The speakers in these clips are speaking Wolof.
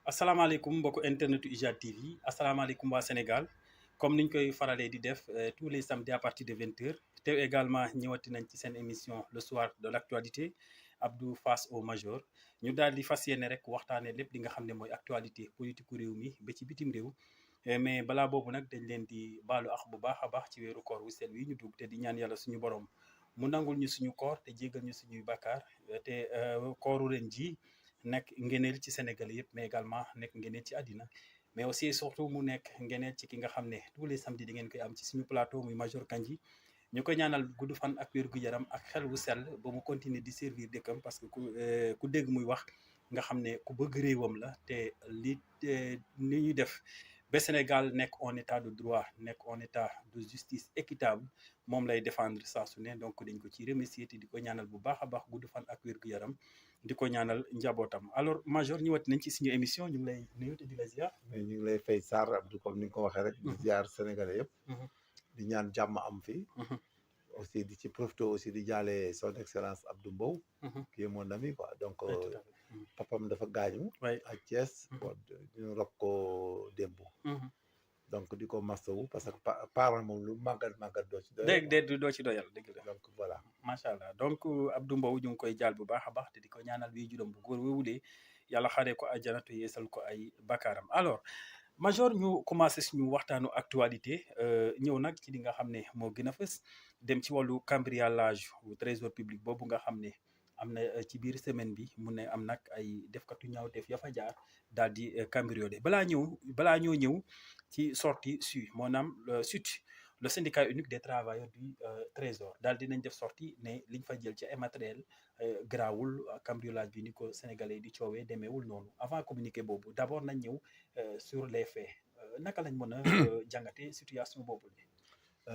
asalaamaaleykum mbokku internetu IJAD TV asalaamaaleykum waa Sénégal comme niñ koy faralee di def tous les samedis à partir de 20h te également ñëwati nañ ci seen émission le soir de l'actualité Abdou face au major ñu daal di fas yéene rek waxtaanee lépp li nga xam ne mooy actualité politique réew mi ba ci bitim réew mais balaa boobu nag dañ leen di baalu ax bu baax a baax ci weeru koor wu sel wi ñu dugg te di ñaan yàlla suñu borom mu nangul ñu suñu koor te jéggal ñu suñuy bakkaar te kooru ren ji nekk ngeneel ci Sénégal yëpp mais également nekk ngeneel ci àddina mais aussi surtout mu nekk ngeneel ci ki nga xam ne tous les samedis di ngeen koy am ci suñu plateau muy Major Kandji ñu koy ñaanal gudd fan ak wér gu yaram ak xel wu sell ba mu continuer di servir dëkkam parce que ku dégg muy wax nga xam ne ku bëgg réewam la te li ñuy def ba Sénégal nekk en état de droit nekk en état de justice équitable moom lay défendre saa su ne donc dañ ko ci remercier te di ko ñaanal bu baax a baax gudd fan ak wér gu yaram di ko ñaanal njabootam alors Major ñëwaat nañ ci suñu émission ñu ngi lay nuyu te di la ziar. mais ñu ngi lay fay Sarr Abdou comme ni nga ko waxee rek. di ziar Sénégalais yëpp. di ñaan jàmm am fi. aussi di ci profité aussi di jaale son excellence Abdou Mbow. qui est mon ami quoi donc. papam dafa gaañu. ak Thiès. ñu rob ko démb. donc di ko masawu parce que parent moom lu màggat doo ci doyal. doo ci doyal dëgg la. donc voilà. macha allah donc Abdou Mbow ñu ngi koy jaal bu baax a baax te di ko ñaanal wi juróom bu góor woowu de yàlla xaree ko àjjana te yeesal ko ay bakkaaram alors Major ñu commencé suñu waxtaanu actualité ñëw nag ci li nga xam ne moo gën a fës dem ci wàllu cambriolage au trésor public boobu nga xam ne am na ci biir semaine bi mu ne am nag ay defkatu ñaawteef ya fa jaar daal di cambriolé balaa ñoo ñëw ci sortie maanaam SUT le syndicat unique des travailleurs du trésor daal dinañ def sortie ne liñ fa jël ci ay matériel grawul cambriolage bi ni ko sénégalais di coowee demeewul noonu avant communiqué boobu d'abord nañ ñëw sur les faits naka lañ mën a jàngate situation boobu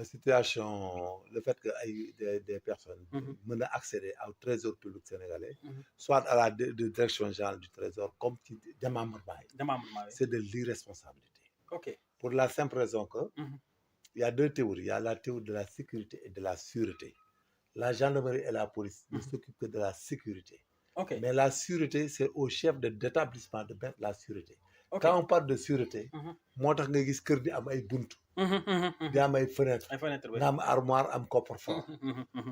situation le fait que ay des personnes mën a accéder au trésor public sénégalais soit à la direction générale du trésor comme ci démembrement yi c'est de l'irresponsabilité. Ok. Pour la simple raison que il y a deux théories. Il y a la théorie de la sécurité et de la sûreté. La gendarmerie et la police ne s'occupent que de la sécurité. Okay. Mais la sûreté, c'est au chef d'établissement de mettre la sûreté. Okay. Quand on parle de sûreté, moo tax nga gis kër di am ay buntu. di am ay fenêtres. nga am armoire am coffre-fort.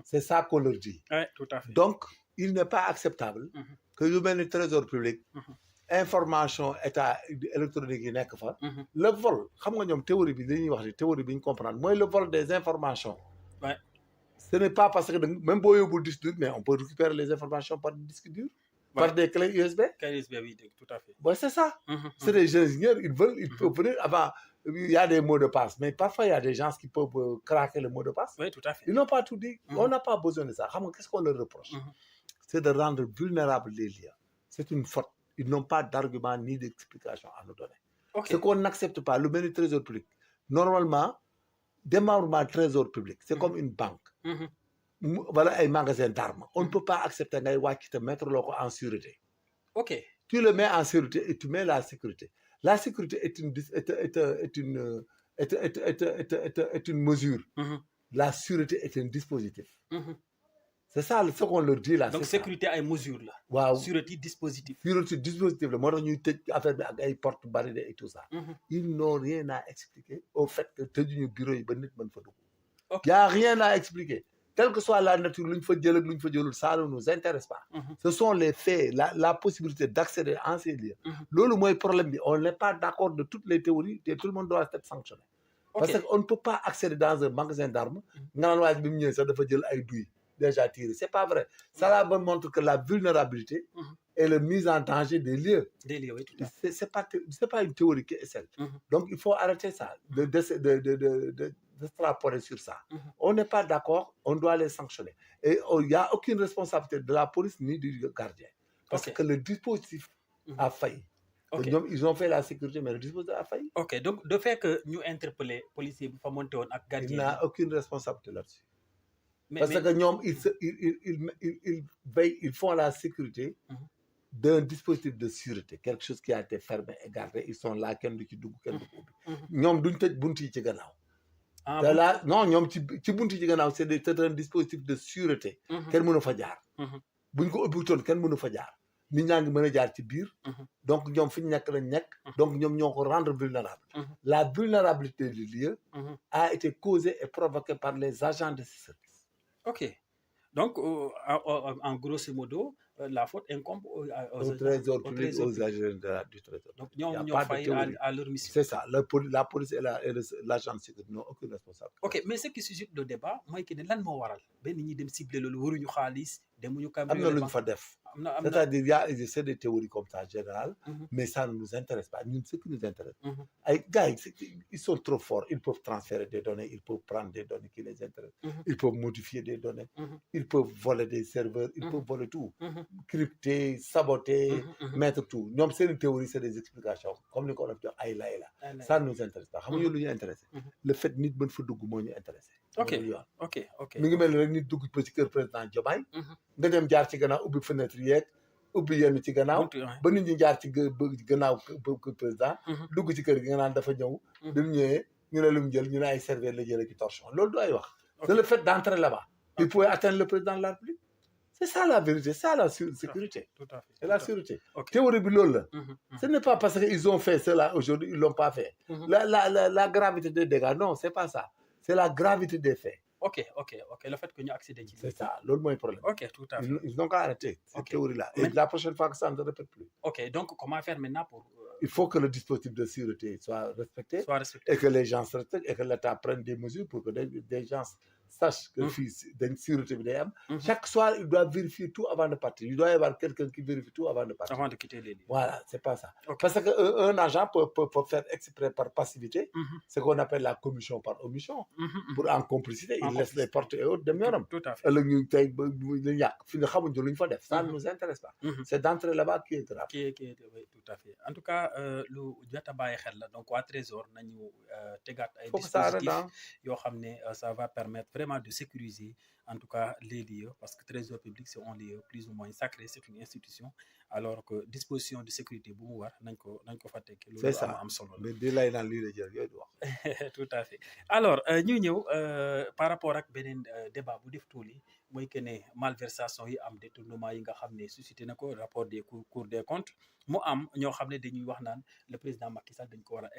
C'est ça qu'on leur dit. Oui, tout à fait. Donc, il n'est pas acceptable que yu mel ni trésor public. information état électronique yi nekk fa. Le vol xam nga ñoom théorie bi li ñuy wax ni théorie bi ñu comprendre mooy le vol des informations. Ouais. Ce n'est pas parce que même boo yóbbul disque dur mais on peut récupérer les informations par disque dur. Ouais. Par des clés USB. Clés USB oui tout à fait. Ouais, c'est ça. C'est des ingénieurs ils peuvent venir avant il y a des mots de passe mais parfois il y a des gens qui peuvent craquer le mot de passe. Oui tout à fait. Ils n'ont pas tout dit. On n'a pas besoin de ça xam nga qu'est-ce qu'on leur reproche. C'est de rendre vulnérables les lieux. C'est une faute. Ils n'ont pas d'argument ni d'explication à nous donner. Okay. Ce qu'on n'accepte pas, le menu trésor public, normalement, démembrement trésor public, c'est comme une banque. Voilà un magasin d'armes. On ne peut pas accepter de te mettre en sûreté. Ok. Tu le mets en sûreté et tu mets la sécurité. La sécurité est une mesure. La sûreté est un dispositif. C'est ça ce qu'on leur dit là. Donc sécurité ay mesure la. waaw sûreté dispositif. sûreté dispositif la moo tax ñuy tëj affaire bi ak ay porte barricades et tout ça. Ils n'ont rien à expliquer au fait que tëjuñu bureau yi ba nit mën fa dugg. Il y a rien à expliquer. Quelle que soit la nature lu ñu fa jël ak lu ñu fa jëlul ça ne nous intéresse pas. Ce sont les faits la possibilité d'accéder en ces lieux. Loolu mooy problème bi on n'est pas d'accord de toutes les théories et tout le monde doit être sanctionné. Parce qu'on ne peut pas accéder dans un magasin d'armes. nga naan waaye bi mu ñëwee sax dafa jël ay douilles. Déjà tiré. C'est pas vrai. Ça montre que la vulnérabilité et la mise en danger des lieux. Des lieux, oui, tout à fait. C'est pas une théorie qui est celle. Donc, il faut arrêter ça, d'extrapoler sur ça. On n'est pas d'accord, on doit les sanctionner. Et il n'y a aucune responsabilité de la police ni du gardien. Parce que le dispositif a failli. Okay. Donc, ils ont fait la sécurité, mais le dispositif a failli. Ok, donc, de fait que nous interpellons les policiers pour faire monter un gardien. Il n'a aucune responsabilité là-dessus. Parce que ñoom ils font la sécurité d'un dispositif de sûreté quelque chose qui a été fermé et gardé ils sont là kenn du ci dugg kenn du ko ubbi ñoom duñ tëj bunt yi ci gannaaw te là non ñoom ci bunt yi ci gannaaw c'est un dispositif de sûreté kenn mënu fa jaar buñ ko ubbi toon kenn mënu fa jaar nit ñaa ngi mën a jaar ci biir. donc ñoom fi ñu nekk lañ nekk. donc ñoom ñoo ko rendre vulnérable. La vulnérabilité du lieu a été causée et provoquée par les agents de ce service. Ok. Donc, en grosso modo, la faute incombe au trésor public, aux agents du trésor. Donc, ils ont failli à leur mission. C'est ça. La police et l'agent de sécurité n'ont aucune responsabilité. Ok, mais ce qui suscite le débat, moi, c'est que lan moo waral ben ñi dem cibler loolu waruñu xaalis demuñu am na lu ñu fa def. C'est-à-dire c'est des théories comme ça générales, mais ça ne nous intéresse pas. Ñun ce qui nous intéresse. Ay gars ils sont trop forts, ils peuvent transférer des données, ils peuvent prendre des données qui les intéressent, ils peuvent modifier des données, ils peuvent voler des serveurs, ils peuvent voler tout, crypter, saboter, mettre tout. Ñoom seen théorie c'est des explications comme ni ko doon jox ay lay la. Ça ne nous intéresse pas. Xam nga lu ñu intéressé. Le fait nit mën fa dugg moo ñu intéressé. Ok ok. mi ngi mel ni rek nit dugg ba ci kër président Diomaye. nga dem jaar ci gannaaw ubbi fenêtre yeeg ubbi yenn ci gannaaw. ba nit ñi jaar ci gannaaw président. dugg ci kër gi nga naan dafa ñëw. bi mu ñëwee ñu ne lu mu jël ñu ne ay serveur la jëlee ci torchon loolu du ay wax. C'est le fait d'entrer là-bas. Il pouvait atteindre le président de la République. C'est ça la vérité, c'est ça la sécurité. Tout à fait. C'est la sécurité. Théorie bi loolu la. Ce n'est pas parce qu'ils ont fait cela aujourd'hui, ils ne l'ont pas fait. La gravité des dégâts, non, c'est pas ça. C'est la gravité des faits. Ok. Le fait que nous accédons. C'est ça, l'autre moins problème. Ok, tout à fait. Ils n'ont qu'à arrêter cette théorie-là. Et la prochaine fois que ça ne se répète plus. Ok, donc comment faire maintenant pour... Il faut que le dispositif de sûreté soit respecté. Et que les gens se respectent et que l'État prenne des mesures pour que des gens sachent que d'une sûreté bi day am. Chaque soir, il doit vérifier tout avant de partir. Il doit y avoir quelqu'un qui vérifie tout avant de partir. Avant de quitter les lieux. Voilà, c'est pas ça. Parce qu'un agent peut faire exprès par passivité, ce qu'on appelle la commission par omission. Pour en complicité, il laisse les portes et autres de yoonam. Tout à fait. Ça ne nous intéresse pas. C'est d'entrer là-bas qui est grave. Oui, tout à fait. En tout cas, lu jot a bàyyi xel la donc waa Trésor nañu tegaat ay dispositifs yoo xam ne ça va permettre vraiment de sécuriser en tout cas les lieux parce que Trésor public c'est un lieu plus ou moins sacré, c'est une institution alors que disposition de sécurité bu mu war nañ ko fa teg. C'est ça am solo mais di lay naan lii la jël yooyu du wax. Tout à fait. Alors ñu ñëw par rapport ak beneen débat bu def tuuli mooy que ne malversation yi am détournement yi nga xam ne suscité na ko rapport des Cour des comptes mu am ñoo xam ne dañuy wax naan le président Macky Sall dañ ko war a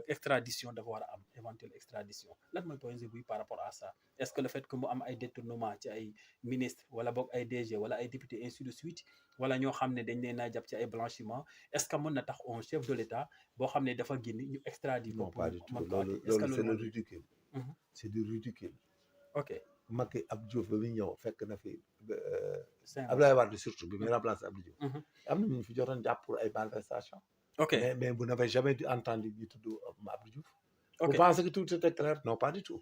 extradition dafa war a am éventuelle extradition lan mooy point de vue par rapport à ça est-ce que le fait que mu am ay détournement ci ay ministre wala boog ay DG wala ay député ainsi de suite wala ñoo xam ne dañ leen a jàpp ci ay blanchiment est-ce que mën na tax un chef de l'État boo xam ne dafa génn ñu extradit ko. Non pas du tout loolu c'est le ridicule. C'est du ridicule. Ok. Macky Abdou Diouf ba muy ñëw fekk na fi Abdoulaye Wade surtout bi muy remplacé Abdou Diouf. am na ñu fi jotoon jàpp pour ay malversation. Ok mais vous n'avez jamais entendu du tout Abdou Diouf. Ok. Vous pensez que tout était clair? Non, pas du tout.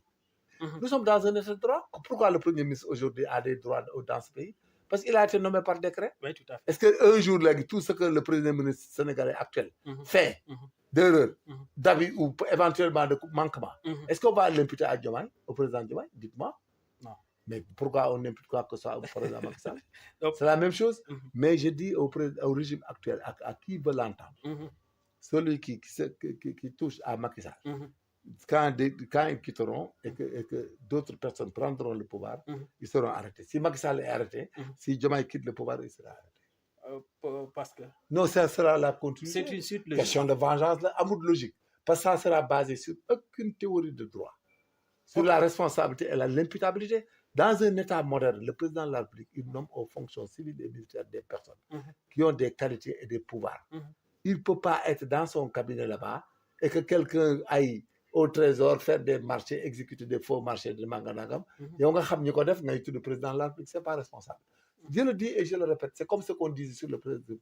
Nous sommes dans un état de droit. Pourquoi le Premier ministre aujourd'hui a des droits dans ce pays? Parce qu'il a été nommé par décret. Oui, tout à fait. Est-ce qu'un jour, là, tout ce que le Premier ministre sénégalais actuel fait d'erreur, d'abus ou éventuellement de manquement, est-ce qu'on va l'imputer à Diomaye, au président Diomaye? Dites-moi. Non. Mais pourquoi on impute quoi que ce soit au président Macky Sall? C'est la même chose. Mais je dis au régime actuel, à qui veut l'entendre, celui qui touche à Macky Sall, quand ils quitteront et que d'autres personnes prendront le pouvoir, ils seront arrêtés. Si Macky Sall est arrêté, si Diomaye quitte le pouvoir, il sera arrêté. Parce que... Non, ça sera la continuité. C'est une suite logique. Question de vengeance, là, amour de logique. Parce que ça sera basé sur aucune théorie de droit. Sur la responsabilité et l'imputabilité. Dans un État moderne, le président de la République, il nomme aux fonctions civiles et militaires des personnes qui ont des qualités et des pouvoirs. Il ne peut pas être dans son cabinet là-bas et que quelqu'un aille au trésor faire des marchés, exécuter des faux marchés de Manganagam. Et on a le président de la République, ce n'est pas responsable. Je le dis et je le répète, c'est comme ce qu'on disait sur le président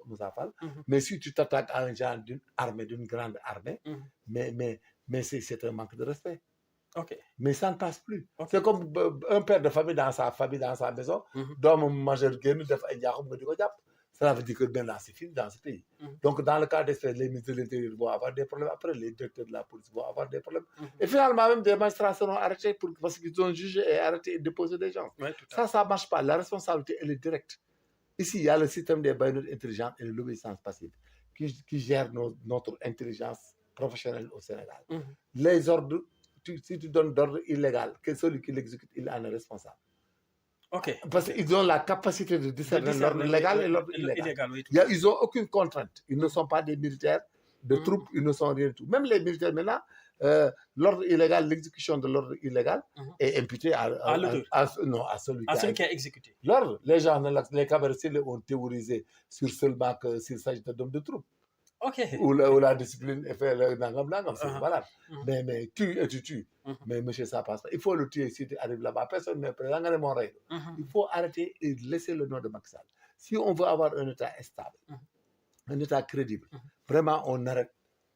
Moussa Fall. Mais si tu t'attaques à un genre d'une armée, d'une grande armée, mais c'est un manque de respect. Okay. Mais ça ne passe plus. Okay. C'est comme un père de famille dans sa maison, d'homme majeur, cela veut dire que maintenant c'est fini dans ce pays. Donc dans le cas d'espèce, les ministres de l'Intérieur vont avoir des problèmes, après les directeurs de la police vont avoir des problèmes. Et finalement même des magistrats seront arrêtés parce qu'ils ont jugé et arrêté et déposé des gens. Ouais, ça ne marche pas. La responsabilité, elle est directe. Ici, il y a le système des baïonneurs intelligents et de l'obéissance passive qui gère notre intelligence professionnelle au Sénégal. Les ordres, si tu donnes d'ordre illégal, que celui qui l'exécute, il en est responsable. Ok. Parce qu'ils ont la capacité de discerner l'ordre légal et l'ordre illégal. Oui, Ils n'ont aucune contrainte. Ils ne sont pas des militaires de troupes, ils ne sont rien du tout. Même les militaires, maintenant, l'ordre illégal, l'exécution de l'ordre illégal est imputée à celui qui a exécuté. L'ordre, les gens, les cabaretiers ont théorisé sur seulement que s'il s'agit d'hommes de troupes. Ok. Où la discipline est faite, voilà. Mais tue et tu tues. Mais monsieur, ça passe pas. Il faut le tuer si tu arrives là-bas. Personne n'est présent. Il faut arrêter et laisser le nom de Macky Sall. Si on veut avoir un État stable, un État crédible, vraiment, on arrête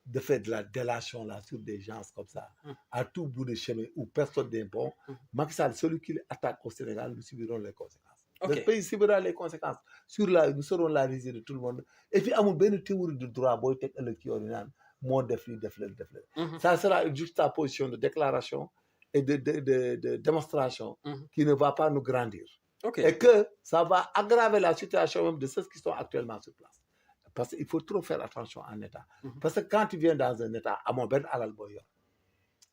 de faire de la délation là sur des gens comme ça, à tout bout de chemin où personne n'est bon. Macky Sall, celui qui attaque au Sénégal, nous subirons les conséquences. Le pays subira les conséquences. Nous serons la risée de tout le monde. Et puis, amul benn théorie de droit, ça sera une juxtaposition de déclaration et de démonstration qui ne va pas nous grandir. Et que ça va aggraver la situation même de ceux qui sont actuellement sur place. Parce qu'il faut trop faire attention en État. Parce que quand tu viens dans un État, à mon ben alal boy yor.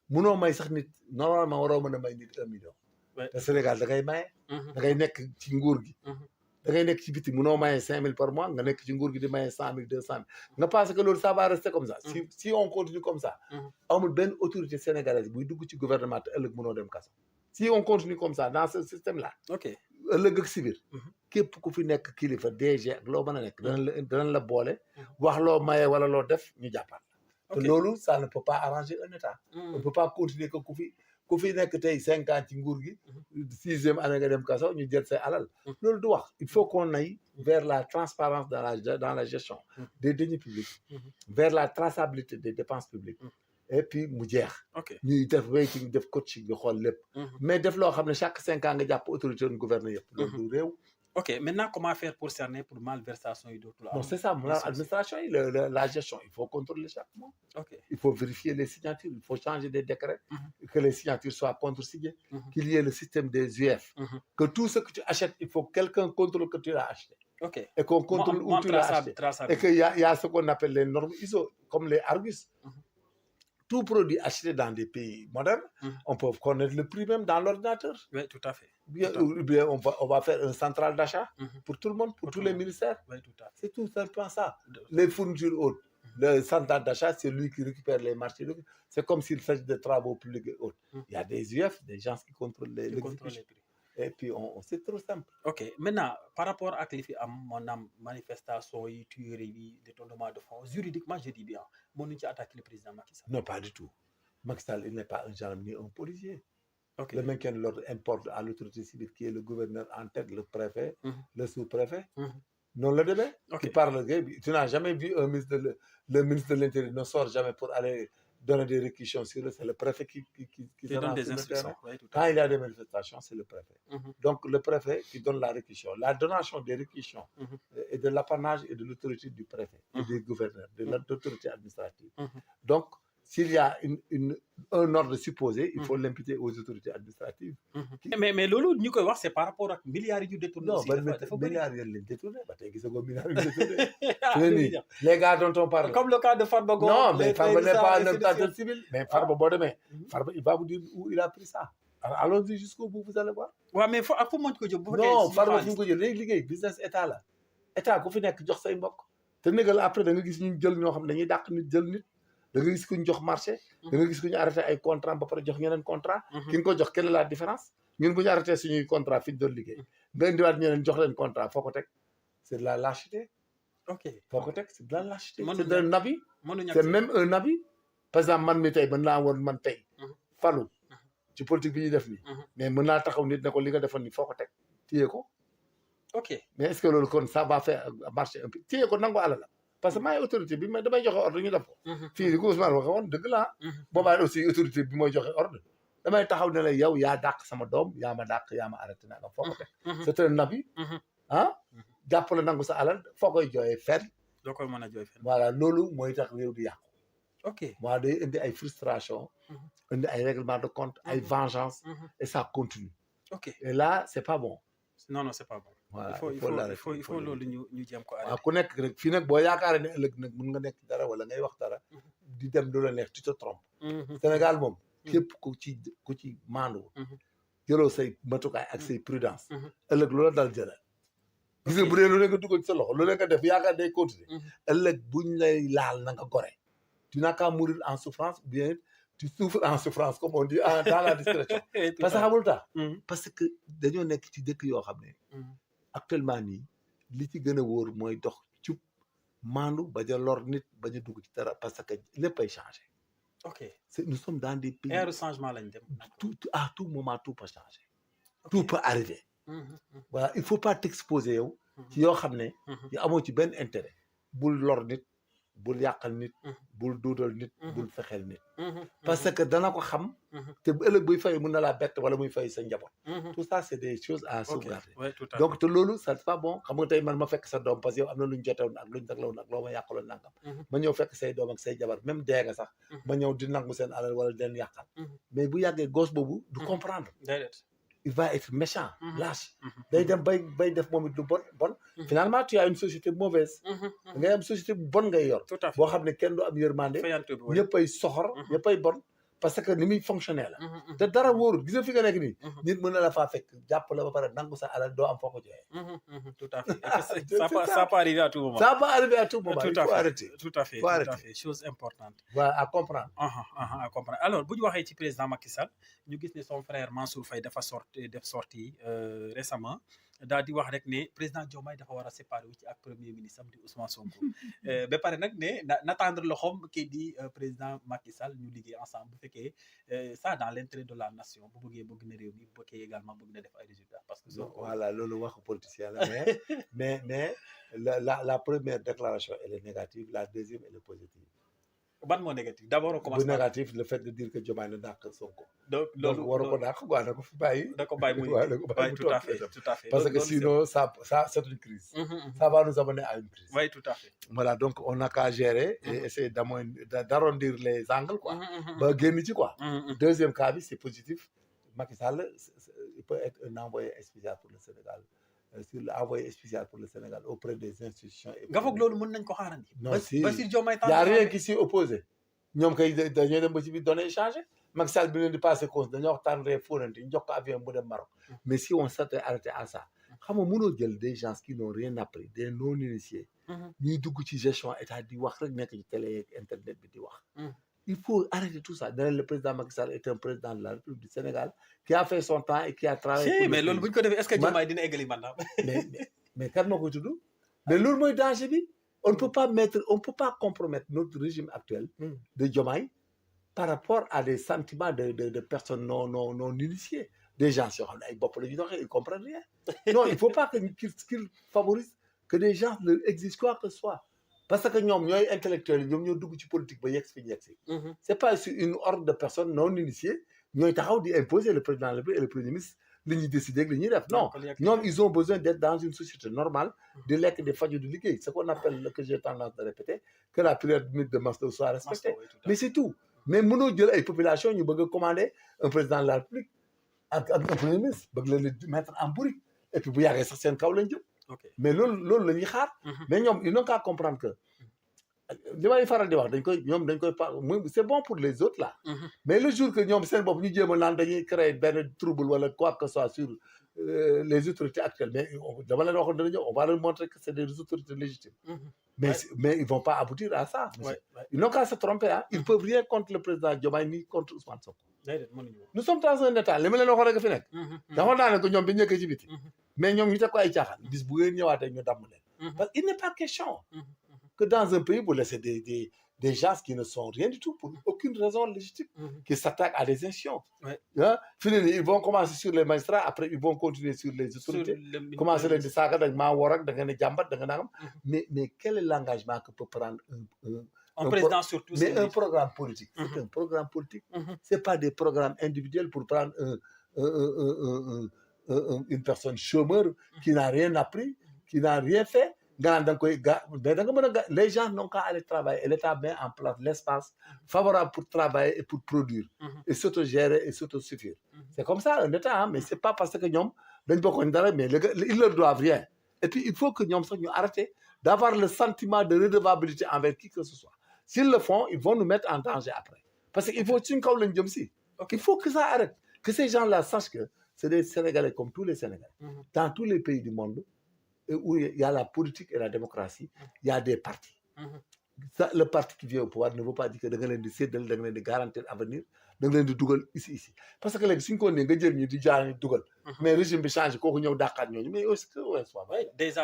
Munoo may sax nit normalement waroo mën a may nit 1 million. Le Sénégal da ngay maye. da ngay nekk ci nguur gi. da ngay nekk ci biti munoo maye 5 000 par mois nga nekk ci nguur gi di maye 100 000 200 000. nga pense que loolu ça va rester comme ça. si on continue comme ça. amul benn autorité sénégalaise buy dugg ci gouvernement te ëllëg mënoo dem kaso. Si on continue comme ça dans ce système là. ëllëg ak si biir. képp ku fi nekk kilifa DG ak loo mën a nekk danañ la boole. wax loo maye wala loo def ñu jàppaat la. te loolu ça ne peut pas arranger un État. on ne peut pas continuer que ku fi nekk tey 5 ans ci nguur gi. 6e année nga dem kaso ñu jël say alal. loolu du wax il faut qu'on aille vers la transparence dans la gestion des deniers publics. vers la traçabilité des dépenses publiques. et puis mu jeex. ñuy def rating def coaching ñu xool lépp. mais def loo xam ne chaque 5 ans nga jàpp autorité de gouverner yëpp. loolu du réew. Ok, maintenant, comment faire pour cerner pour malversation et d'autres? Non, c'est ça, l'administration, la gestion, il faut contrôler chaque mois. Il faut vérifier les signatures, il faut changer des décrets, que les signatures soient contre-signées, qu'il y ait le système des UF, que tout ce que tu achètes, il faut que quelqu'un contrôle que tu l'as acheté. Et qu'on contrôle où tu l'as acheté. Et qu'il y a ce qu'on appelle les normes ISO, comme les Argus. Tout produit acheté dans des pays modernes, on peut connaître le prix même dans l'ordinateur. Oui, tout à fait. Bien, on va faire un central d'achat pour tout le monde, pour tous les ministères. Oui, tout à fait. C'est tout simplement ça. Les fournitures hautes, le central d'achat, c'est lui qui récupère les marchés. C'est comme s'il s'agit de travaux publics et autres. Il y a des UF, des gens qui contrôlent les prix. Et puis, c'est trop simple. Ok, maintenant, par rapport à mon manifestation, tuerie, détournement de fonds, juridiquement, je dis bien, mon outil attaque le président Macky Sall. Non, pas du tout. Macky Sall, il n'est pas un gendarme ni un policier. Le maintien de l'ordre importe à l'autorité civile qui est le gouverneur en tête, le préfet, le sous-préfet. Non, le début, qui parle, tu n'as jamais vu le ministre de l'Intérieur ne sort jamais pour aller donner des réquisitions sur eux, c'est le préfet qui donne des instructions. Quand il y a des manifestations, c'est le préfet. Donc, le préfet qui donne la réquisition. La donation des réquisitions et de l'apanage et de l'autorité du préfet et du gouverneur, de l'autorité administrative. Donc, s'il y a un ordre supposé, il faut l'imputer aux autorités administratives. Mais Lolo, c'est par rapport à milliards de détournés. Non, milliards de détournés. Les gars dont on parle. Comme le cas de Farba Ngom. Non, mais Farba n'est pas un opérateur civil. Mais Farba Bodemé, Farba, il va vous dire où il a pris ça. Alors, allons-y jusqu'au bout, vous allez voir. Ouais, mais il faut montrer que non, Farba, il faut que je business État là. État, il faut que tu aies un après, tu as dit que tu as dit da nga gis ku ñu jox marché da nga gis ku ñu arrêté ay contrat ba pare jox ñeneen contrat ki nga ko jox quelle est la différence ñun bu ñu arrêté suñuy contrat fi ñu doon liggéey nga indiwaat ñeneen jox leen contrat foo ko teg c'est de la lâcheté foo ko teg c'est de la lâcheté c'est un abus c'est même un abus par exemple man mi tey mën naa woon man tey falu ci politique bi ñuy def nii mais mën naa taxaw nit ne ko li nga defoon ni foo ko teg téye ko mais est-ce que loolu kon ça va faire marcher un peu téye ko nangu alal la parce que maay autorité bi mais damay joxe ordre ñu def ko. fii li ko Ousmane waxee woon dëgg la boobaa aussi autorité bi mooy joxe ordre damay taxaw ne la yow yaa dàq sama doom yaa ma dàq yaa ma arrêté naa nga foo ko teg. c'est un abus. jàppale nangu sa alal foo koy jooyee fenn. doo koy mën a jooy fenn. voilà loolu mooy tax réew di yàqu. waaw day indi ay frustration. indi ay règlement de compte ay vengeance. et ça continue. et là c'est pas bon. non c'est pas bon. voilà il faut loolu ñu jéem ko arrêté. waaw ku nekk rek fii nag boo yaakaaree ne ëllëg nag mën nga nekk dara wala ngay wax dara. di dem du la neex tu te trompes. Sénégal moom. képp ku ci maandu. jëloo say matukaay ak say prudence ëllëg loola dal jëlal gis nga bu dee lu ne nga dugal ci sa loxo lu ne nga def yaakaar day continuer ëllëg buñ lay laal na nga gore tu n'as qu'à mourir en souffrance ou bien tu souffres en souffrance comme on dit dans la discrétion parce que xamul tax parce que dañoo nekk ci dëkk yoo xam ne actuellement nii li ci gën a wóor mooy dox cub maandu bañ a lor nit bañ a dugg ci dara parce que lépp ay changé ok nous sommes dans des pays ère changement lañ dem à tout moment tout peut changer tout peut arriver voilà il faut pas t'exposer yow ci yoo xam ne yu amoo ci benn intérêt bul lor nit bul yàqal nit bul duudal nit bul fexeel nit parce que dana ko xam te ëllëg buy fay mën na laa bett wala muy fay sa njaboot tout ça c'est des choses à sauvegarder donc te loolu ça c'est pas bon xam nga tey man ma fekk sa doom parce que yow am na lu ñu jotewoon ak lu ñu daglawoon ak loo ma yàqaloon nangam ma ñëw fekk say doom ak say jabar même dee nga sax ma ñëw di nangu seen alal wala di leen yàqal mais bu yàggee gosse boobu du comprendre il va être méchant lâche day dem bay def moom it lu bon finalement tu as une société mauvaise ngay am société bu bon ngay yor boo xam ne kenn du am yërmande ñëppay soxor ñëppay bon parce que ni muy fonctionner la te dara wóorul gis nga fi nga nekk nii nit mën na la faa fekk jàpp la ba pare nangu sa alal doo am foo ko joxee tout à fait ça peut arriver à tout moment ça peut arriver à tout moment il faut arrêter tout à fait chose importante voilà à comprendre à comprendre alors bu ñu waxee ci président Macky Sall ñu gis ne son frère Mansour Faye dafa sorti récemment daal di wax rek ne président Diomaye dafa war a séparer wu ci ak premier ministre am di Ousmane Sonko ba pare nag ne natendre loxoom kii di président Macky Sall ñu liggéey ensemble bu fekkee ça dans l'intérêt de la nation bu bëgg na réew mi bu bëggee également bëgg na def ay résultats parce que voilà loolu waxu politicien la mais la première déclaration elle est négative la deuxième elle est positive ban moo négatif d'abord on commence bu négatif le fait de dire que Diomaye na dàq Sonko donc waru ko dàq quoi na ko fi bàyyi da ko bàyyi muy tout à fait parce que sinon ça c'est une crise ça va nous amener à une crise oui tout à fait voilà donc on n'a qu'à gérer et essayer d'arrondir les angles quoi ba génn ci quoi deuxième cas bi c'est positif Macky Sall il peut être un envoyé spécial pour le Sénégal sur l'envoyé spécial pour le Sénégal auprès des institutions. nga foog loolu mën nañ ko xaarandi. non si Bassirou Diomaye y a rien qui s'y oppose ñoom kay dañoo dem ba ci biir données échangées Macky Sall bi leen di passé cause dañoo waxtaan rek fóonante ñu jox ko avion bu dem Maroc mais si on s'était arrêté à ça xam nga mënoo jël des gens qui n'ont rien appris des non initiés ñuy dugg ci gestion état di wax rek nekk ci télé internet bi di wax. Il faut arrêter tout ça. Le président Macky Sall est un président de la République du Sénégal qui a fait son temps et qui a travaillé. mais loolu bu ñu ko defee est-ce que Diomaye dina eggali mandat. mais kan moo koy tudd mais loolu mooy danger bi on ne peut pas compromettre notre régime actuel de Diomaye par rapport à des sentiments de personnes non initiées. Des gens yoo xam ne ay bopp la ñu doxee ils comprennent rien. Non, il ne faut pas qu'ils favorisent que des gens leur exigent quoi que ce soit. Parce que ñoom ñooy intellectuels ñoom ñoo dugg ci politique ba yegg fi ñu yegg si. C'est pas sur une horde de personnes non initiées ñooy taxaw di imposer le président et le premier ministre li ñuy décider ak li ñuy def. Non ñoom ils ont besoin d'être dans une société normale di lekk di faju di liggéey ce qu'on appelle que j'ai tendance de répéter que la pyramide de Maslow soit respectée. Mais c'est tout. Mais mënoo jël ay population ñu bëgg a commander un président de la République ak un premier ministre bëgg leen mettre en bourrique et puis bu yàggee sax seen kaw lañ jëm. mais loolu la ñuy xaar. mais ñoom ils n'ont qu'à comprendre que li may faral di wax dañ koy c'est bon pour les autres là. mais le jour que ñoom seen bopp ñu jéem a naan dañuy créer benn trouble wala quoi que ce soit sur les autorités actuelles mais dama leen waxoon dana ñëw on va leur montrer que c'est des autorités légitimes. mais ils vont pas aboutir à ça. Ils n'ont qu'à se tromper ah. Ils peuvent rien contre le président Diomaye ni contre Ousmane Sonko. Nous sommes dans un état li ma leen waxoon rek fi nekk. dafa naa ne ko ñoom bi ñu nekkee ci biti. mais ñoom ñu teg ko ay caaxaan bis bu ngeen ñëwaatee ñu damm leen. parce qu'il n'est pas question que dans un pays vous laissez des gens qui ne sont rien du tout pour aucune raison légitime. qui s'attaquent à des institutions. Finalement ils vont commencer sur les magistrats après ils vont continuer sur les autorités. commencer leen di saaga dañ maa war ak da nga ne jàmbat da nga nangam. mais quel est l'engagement que peut prendre un président surtout. Mais un programme politique. C'est un programme politique. C'est pas des programmes individuels pour prendre une personne chômeur qui n'a rien appris, qui n'a rien fait. Les gens n'ont qu'à aller travailler et l'État met en place l'espace favorable pour travailler et pour produire et s'autogérer et s'autosuffire. C'est comme ça un État, mais c'est pas parce que ñoom dañ bokk dara mais ils leur doivent rien. Et puis il faut que ñoom sax ñu arrêter d'avoir le sentiment de redevabilité envers qui que ce soit. S'ils le font, ils vont nous mettre en danger après. Parce qu'il faut suñ kaw lañ jëm si. Il faut que ça arrête. Que ces gens-là sachent que c'est des Sénégalais comme tous les Sénégalais. Dans tous les pays du monde où il y a la politique et la démocratie, il y a des partis. Ça, le parti qui vient au pouvoir ne veut pas dire que da nga leen di séddal da nga leen di garantir avenir da nga leen di dugal ici parce que léegi suñ ko nee nga jël ñu di jaar ñu dugal mais régime bi changé kooku ñëw dàqaat ñooñu mais aussi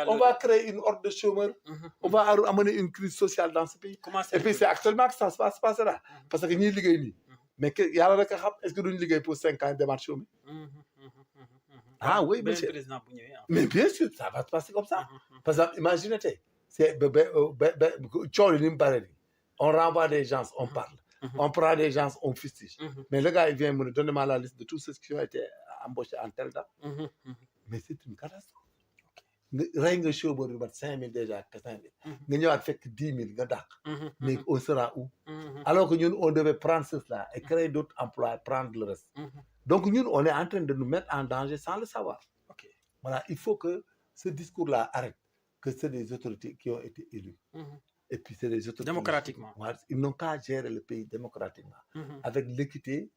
on va créer une horde de chômeurs on va amener une crise sociale dans ce pays et puis c'est actuellement que ça se passera parce que ñiy liggéey nii mais que yàlla rek a xam est-ce que duñu liggéey pour 5 ans démarche chômage ah oui monsieur mais bien sûr ça va se passer comme ça par exemple imaginez tey c'est coow li ni mu bare nii on renvoie des gens on parle on prend des gens on fustige mais le gars il vient me donner la liste de tous ceux qui ont été embauchés en tel date mais c'est une catastrophe rey nga chômeur yu mat 5 000 déjà 5 000 nga ñëwaat fekk 10 000 nga dàq mais on sera où alors que ñun on devait prendre cela et créer d'autres emplois prendre le reste donc ñun on est en train de nous mettre en danger sans le savoir voilà il faut que ce discours-là arrête que c'est des autorités qui ont été élues. Et puis c'est des autorités... Démocratiquement. Ils n'ont qu'à gérer le pays démocratiquement. Avec l'équité,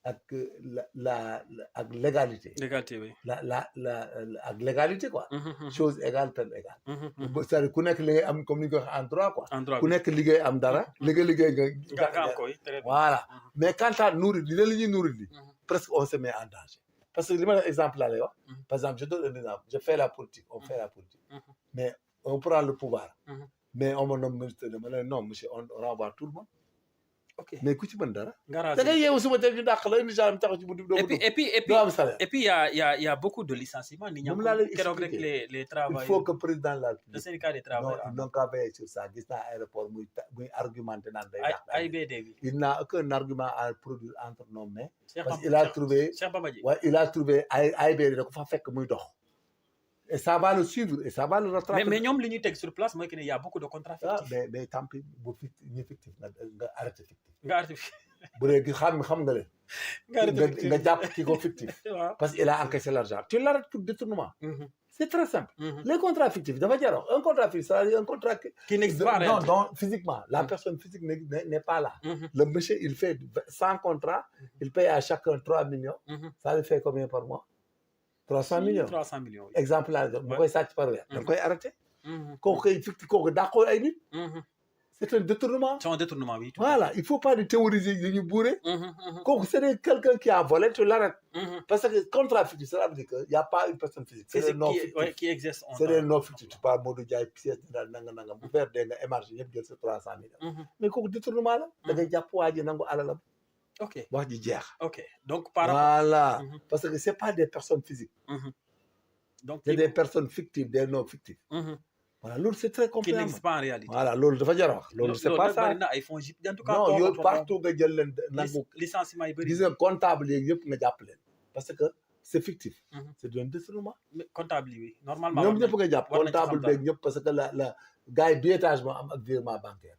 avec l'égalité. L'égalité, oui. Avec l'égalité, quoi. Chose égale, peine égale. C'est-à-dire qu'on est comme nous en droit, quoi. En droit, qu'on est lié à Mdara, voilà. Mais quand on nourrit, presque on se met en danger. Parce que l'exemple là, par exemple, je donne un exemple. Je fais la politique, on fait la politique. Mais on prend le pouvoir. Mais on me nomme ministre de manière, non, monsieur, on renvoie tout le monde. Mais écoute, tu m'as et puis il y a beaucoup de licenciements. Il faut que le président le syndicat des travailleurs. Non, ils n'ont qu'à veiller sur ça. Il aéroport, il argumenté. Il n'a aucun argument à produire entre nos mains. Parce qu'il a trouvé. Il a trouvé AIBD, donc il faut faire que moi dors. Et ça va le suivre et ça va le rattraper. Mais nous, l'unité sur place, moi, il y a beaucoup de contrats fictifs. Mais tant pis, il est fictif. Arrête fictif. Fictif. Parce qu'il a encaissé l'argent. Tu l'arrêtes pour détournement. C'est très simple. Les contrats fictifs, un contrat fictif, c'est un contrat qui n'existe pas. Non, physiquement. La personne physique n'est pas là. Le monsieur, il fait 100 contrats, il paye à chacun 3 millions. Ça lui fait combien par mois? 300 millions. 300 millions. Oui. Exemple là, vous pouvez ça par là. Vous pouvez arrêter. C'est un détournement. C'est un détournement, oui. Voilà, il ne faut pas théoriser les bourrés. C'est quelqu'un qui a volé, tu l'arrêtes. Parce que contrat fictif, ça veut dire qu'il n'y a pas une personne physique. C'est non fictif. Qui existe. C'est des non fictifs. Tu parles de Diaye, pièce, vous faire des émargés, vous avez 300 millions. Mais quand détournement là, vous avez déjà pouvoir dire que ok. Ok. Donc, par voilà. Parce que ce n'est pas des personnes physiques. Donc, c'est des personnes fictives, des non fictifs. Voilà, c'est très compliqué. Qui n'existe pas en réalité. Voilà, c'est pas ça. Non, partout que je licenciement comptable, parce que c'est fictif. C'est du détournement. Comptable, oui. Normalement. Comptable, parce que le gars est biétagement avec virement bancaire.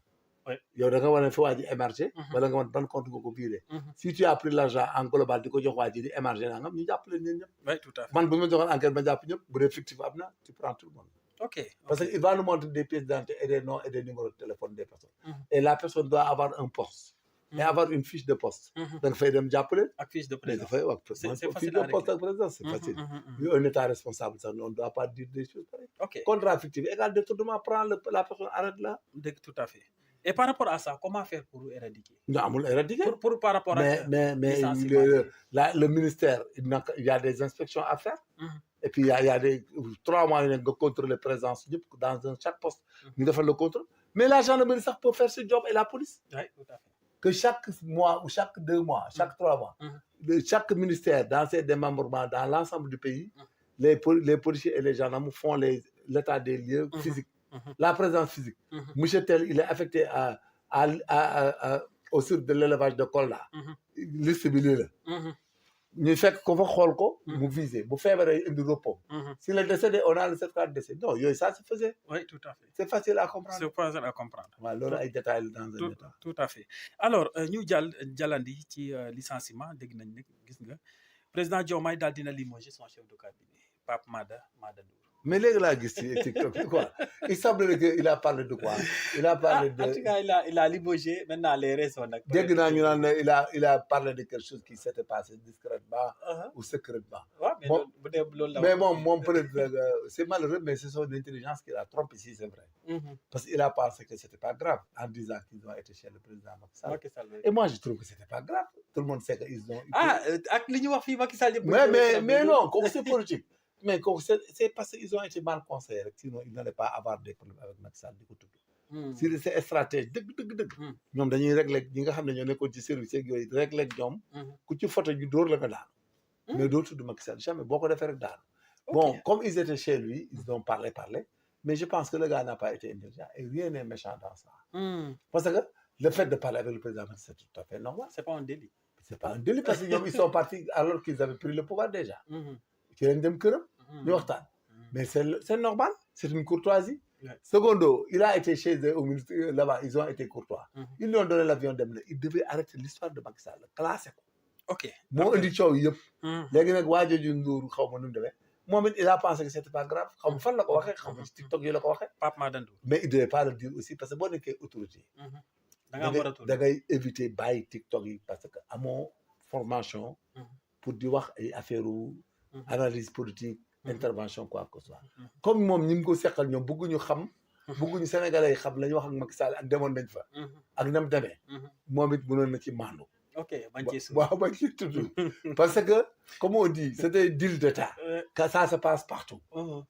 yow da nga war a fi waa ji émarger wala nga wan ban compte nga ko viré si tu as pris l'argent en global di ko jox waa ji di émarger nangam ñu jàpp leen ñun ñëpp man bu ma joxoon enquête ma jàpp ñëpp bu dee fictif am na tu prends tout le monde parce que il va nous montrer des pièces d'identité et des noms et des numéros de téléphone des personnes et la personne doit avoir un poste et avoir une fiche de poste da nga fay dem jàpp leen ak fiche de présence dafay wax fiche de poste ak présence c'est facile un état responsable ça on ne doit pas dire des choses pareilles contrat fictif égal détournement prend la personne arrête là tout à fait. Et par rapport à ça, comment faire pour éradiquer? Non, éradiquer. Par rapport à mais le ministère, il y a des inspections à faire. Et puis il y a des 3 mois de contrôler la présence dans chaque poste. Nous devons le contrôle. Mais la gendarmerie peut faire ce job et la police. Oui, tout à fait. Que chaque mois ou chaque 2 mois, chaque 3 mois, chaque ministère dans ses démembrements dans l'ensemble du pays, les policiers et les gendarmes font l'état des lieux physiques. La présence physique. Monsieur Tel, il est affecté au sud de l'élevage de Kolda. Liste bi là. Ñu fekk ko fa xool ko mu visé bu feebaree indi repos. S'il est décédé, on a le certificat de décès. Non, ça se faisait. Oui, tout à fait. C'est facile à comprendre. C'est facile à comprendre. Voilà, ay détails dans un état. Tout à fait. Alors, ñu jàllandi ci licenciement dégg nañ ne gis nga président Diomaye daal dina limoger son chef de cabinet Pape Mada Ndour. mais léegi laa gis ci TikTok bi quoi il semblerait que il a parlé de quoi il a parlé de en tout cas il a limogé maintenant les raisons nag. dégg naa ñu naan ne il a parlé de quelque chose qui s'était passé discrètement ou secrètement. waaw mais bon bu dee loolu la. mais moom peut-être c'est malheureux mais c'est son intelligence qui l'a trompé si c'est vrai. Parce qu'il a pensé que c'était pas grave en disant qu'ils ont été chez le président Macky Sall. Et moi je trouve que c'était pas grave tout le monde sait que ils ont. ak li ñu wax fii Macky Sall yëpp. mais non kooku c'est politique. mais kooku c'est parce qu'ils ont été mal conseillés rek sinon ils n'allaient pas avoir des problèmes avec Macky Sall di ko tudd. si c'est stratège dëgg. ñoom dañuy régler ñi nga xam ne ñoo nekkoon ci service yeeg yooyu régler ñoom. ku ci photo ju dóor la nga daanu. mais doo tudd Macky Sall jamais boo ko defee rek daanu. bon comme ils étaient chez lui ils ont parlé mais je pense que le gars n'a pas été intelligent et rien n'est méchant dans ça. parce que le fait de parler avec le président c'est tout à fait normal. c'est pas un délit. c'est pas un délit parce que ñoom ils sont partis alors qu'ils avaient pris le pouvoir déjà. ci lañ dem këram. ñu waxtaan. mais c'est normal c'est une courtoisie. Secondo il a été chez eux au ministre là-bas ils ont été courtois. ils lui ont donné l'avion dem na il devait arrêter l'histoire de Macky Sall classé ko. ok moo indi coow yëpp. léegi nag waa jooju Ndour xaw ma nu mu demee moom it il a pensé que c'était pas grave xaw ma fan la ko waxee xaw ma ci TikTok yi la ko waxee. Pape Madandou. mais il devait pas le dire aussi parce que boo nekkee autorité. da ngay éviter bàyyi TikTok yi parce que amoo formation. pour di wax ay affaire analyse politique. intervention quoi que ce soit. comme moom ñi ngi ko seqal ñoom bëgguñu xam. bëgguñu Sénégalais yi xam la ñu wax ak Macky Sall ak demoon nañ fa. ak nam demee. moom it mënoon na ci maandu. ok bañ ci tudd parce que comme on dit c'est des deals d'état que ça se passe partout.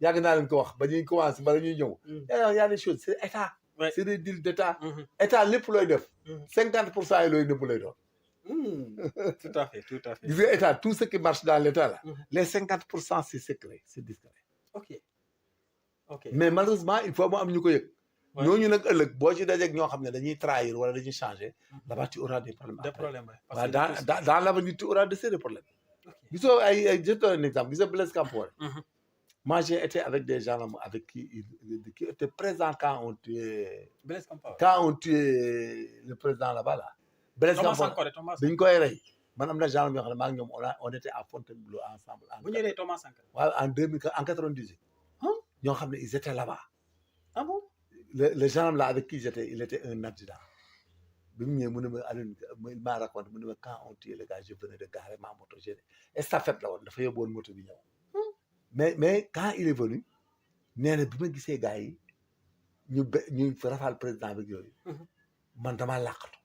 yàgg naa leen ko wax ba ñuy commencé bala ñuy ñëw. y a des choses c'est état. c'est des deals d'état. état lépp looy def. 50% yi looy nëbb lay doon. tout à fait. gis nga état tout ce qui marche dans l'état là. les 50% c'est secret c'est discret. ok mais malheureusement il faut mu am ñu ko yëg. ñooñu nag ëllëg boo ci dajeeg ñoo xam ne dañuy trahir wala dañuy changer. là-bas tu auras des problèmes. parce que dans l'avenir tu auras de sérieux problèmes. gisoo ay je te donne un exemple gisoo Blaise Compaoré. moi j'ai été avec des gens avec qui étaient présents quand on tuait. Blaise Compaoré quand on tuait le président là-bas là. Blaise Compaoré dañ koy rey. man am na genre yoo xam ne maa ngi ñoom on était à Fontainebleau ensemble. bu ñu nee Thomas Sankara. waaw en 98. ñoo xam ne ils étaient là-bas. ah bon. le gendarme là avec qui j'étais il était un adjudant bi mu ñëwee mu ne ma Alioune il m'a raconté mu ne ma quand on tuait le gars je venais de garer ma moto j'ai estafette la woon dafa yóbbuwoon moto bi ñëw mais quand il est venu nee na bi ma gisee gars yi ñu rafal président bi yooyu man damaa làqatu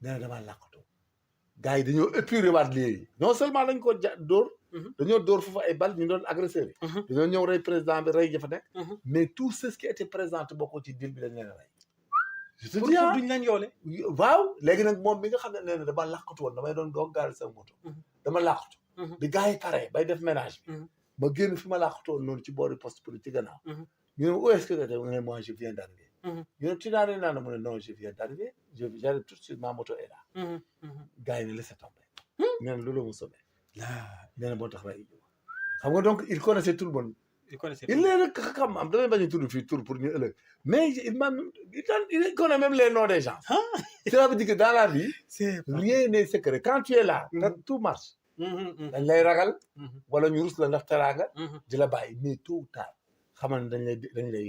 nee na damaa làqatu gars yi dañoo épuré waat léegi non seulement dañ ko dóor dañoo dóor foofu ay bal ñu doon agresseur yi dañoo ñëw rey président bi rey jafa nekk mais tous ceux qui étaient présents bokkoo ci deal bi dañ leen rey je te dis duñ leen yoole waaw léegi nag moom bi nga xam ne nee na dama làqatu woon damay doon doog gaari sama moto dama làqatu bi gars yi pare bay def ménage bi ma génn fi ma làqatu woon noonu ci boori poste politique gannaaw ñu ne où est-ce que t'étais mu ne moi je viens d'arriver ñu ne tu n'as rien mu ne non je viens d'arriver j'arrive tout de suite ma moto est là gars yi ne laissez tomber nee na loolu mu sommee nee na moo tax rey xam nga donc il connaissait tout le monde il est rek xam am damay bañ a tudd fii tur pour ñu ëllëg mais il connaît même les noms des gens cela veut dire que dans la vie rien n'est secret quand tu es là tout marche dañ lay ragal wala ñu rus la ndax teraanga di la bàyyi mais tôt ou tard xamal ne dañ lay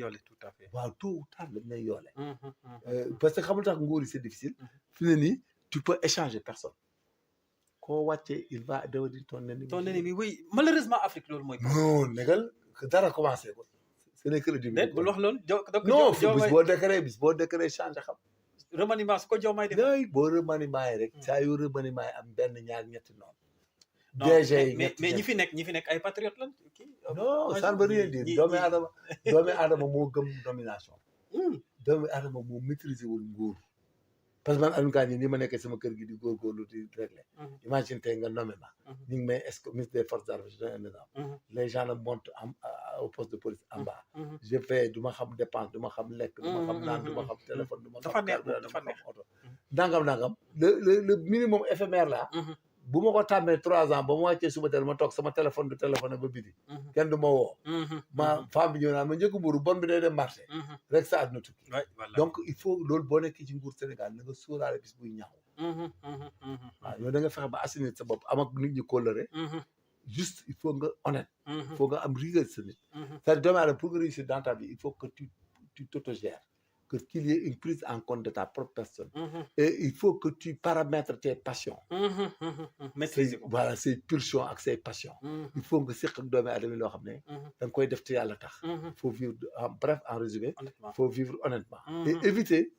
yoole tout à fait waaw tôt ou tard dañ lay yoole parce que xamul tax nguur yi c'est difficile fi ne nii tu peux échanger personne koo wàccee il va devenir ton ennemi oui malheureusement Afrique loolu mooy non négal dara commencé ko ce n'est que le début bul wax loolu non bis boo décret changé xam remaniement su ko Diomaye def boo remaniement yi rek saa yu remaniement yi am benn ñaar ñetti noonu DG mais ñi fi nekk ay patriotes lan non ça ne veut rien dire doomi aadama moo gëm domination doomi aadama moo maîtriser wul nguur parce que man Alioune Kandji nii ma nekkee sama kër gi di góorgóorlu di réglé imagine tey nga nommé ma ñu ngi may ministre des forces armées je donne un exemple les gens me montent au poste de police en bas je fais du ma xam dépense du ma xam lekk du ma xam naan du ma xam téléphone du ma xam carburant du ma xam oto nangam le minimum éphémère là bu ma ko tàmmee 3 ans ba mu wàccee suba teel ma toog sama téléphone du téléphone ba bidi kenn du ma woo ma femme bi ñëw naan ma njëkk mburu bon bi day dem marché rek sa àdduna tukki donc il faut loolu boo nekkee ci nguur Sénégal na nga sóoraale bis buy ñaaw waaw yow da nga fexe ba assainir sa bopp am ak nit ñi kóllëre juste il faut nga honnête. il faut nga am rigueur sa nit. c'est-à-dire doomu aadama pour nga réussir dans ta vie il faut que tu t'autogères, que qu'il y ait une prise en compte de ta propre personne. Et il faut que tu paramètres tes passions. maîtriser ko voilà ses pulsions ak ses passions. il faut nga seq ak doomu aadama loo xam ne. da nga koy def te yàlla tax. faut vivre bref en résumé. faut vivre honnêtement. et éviter.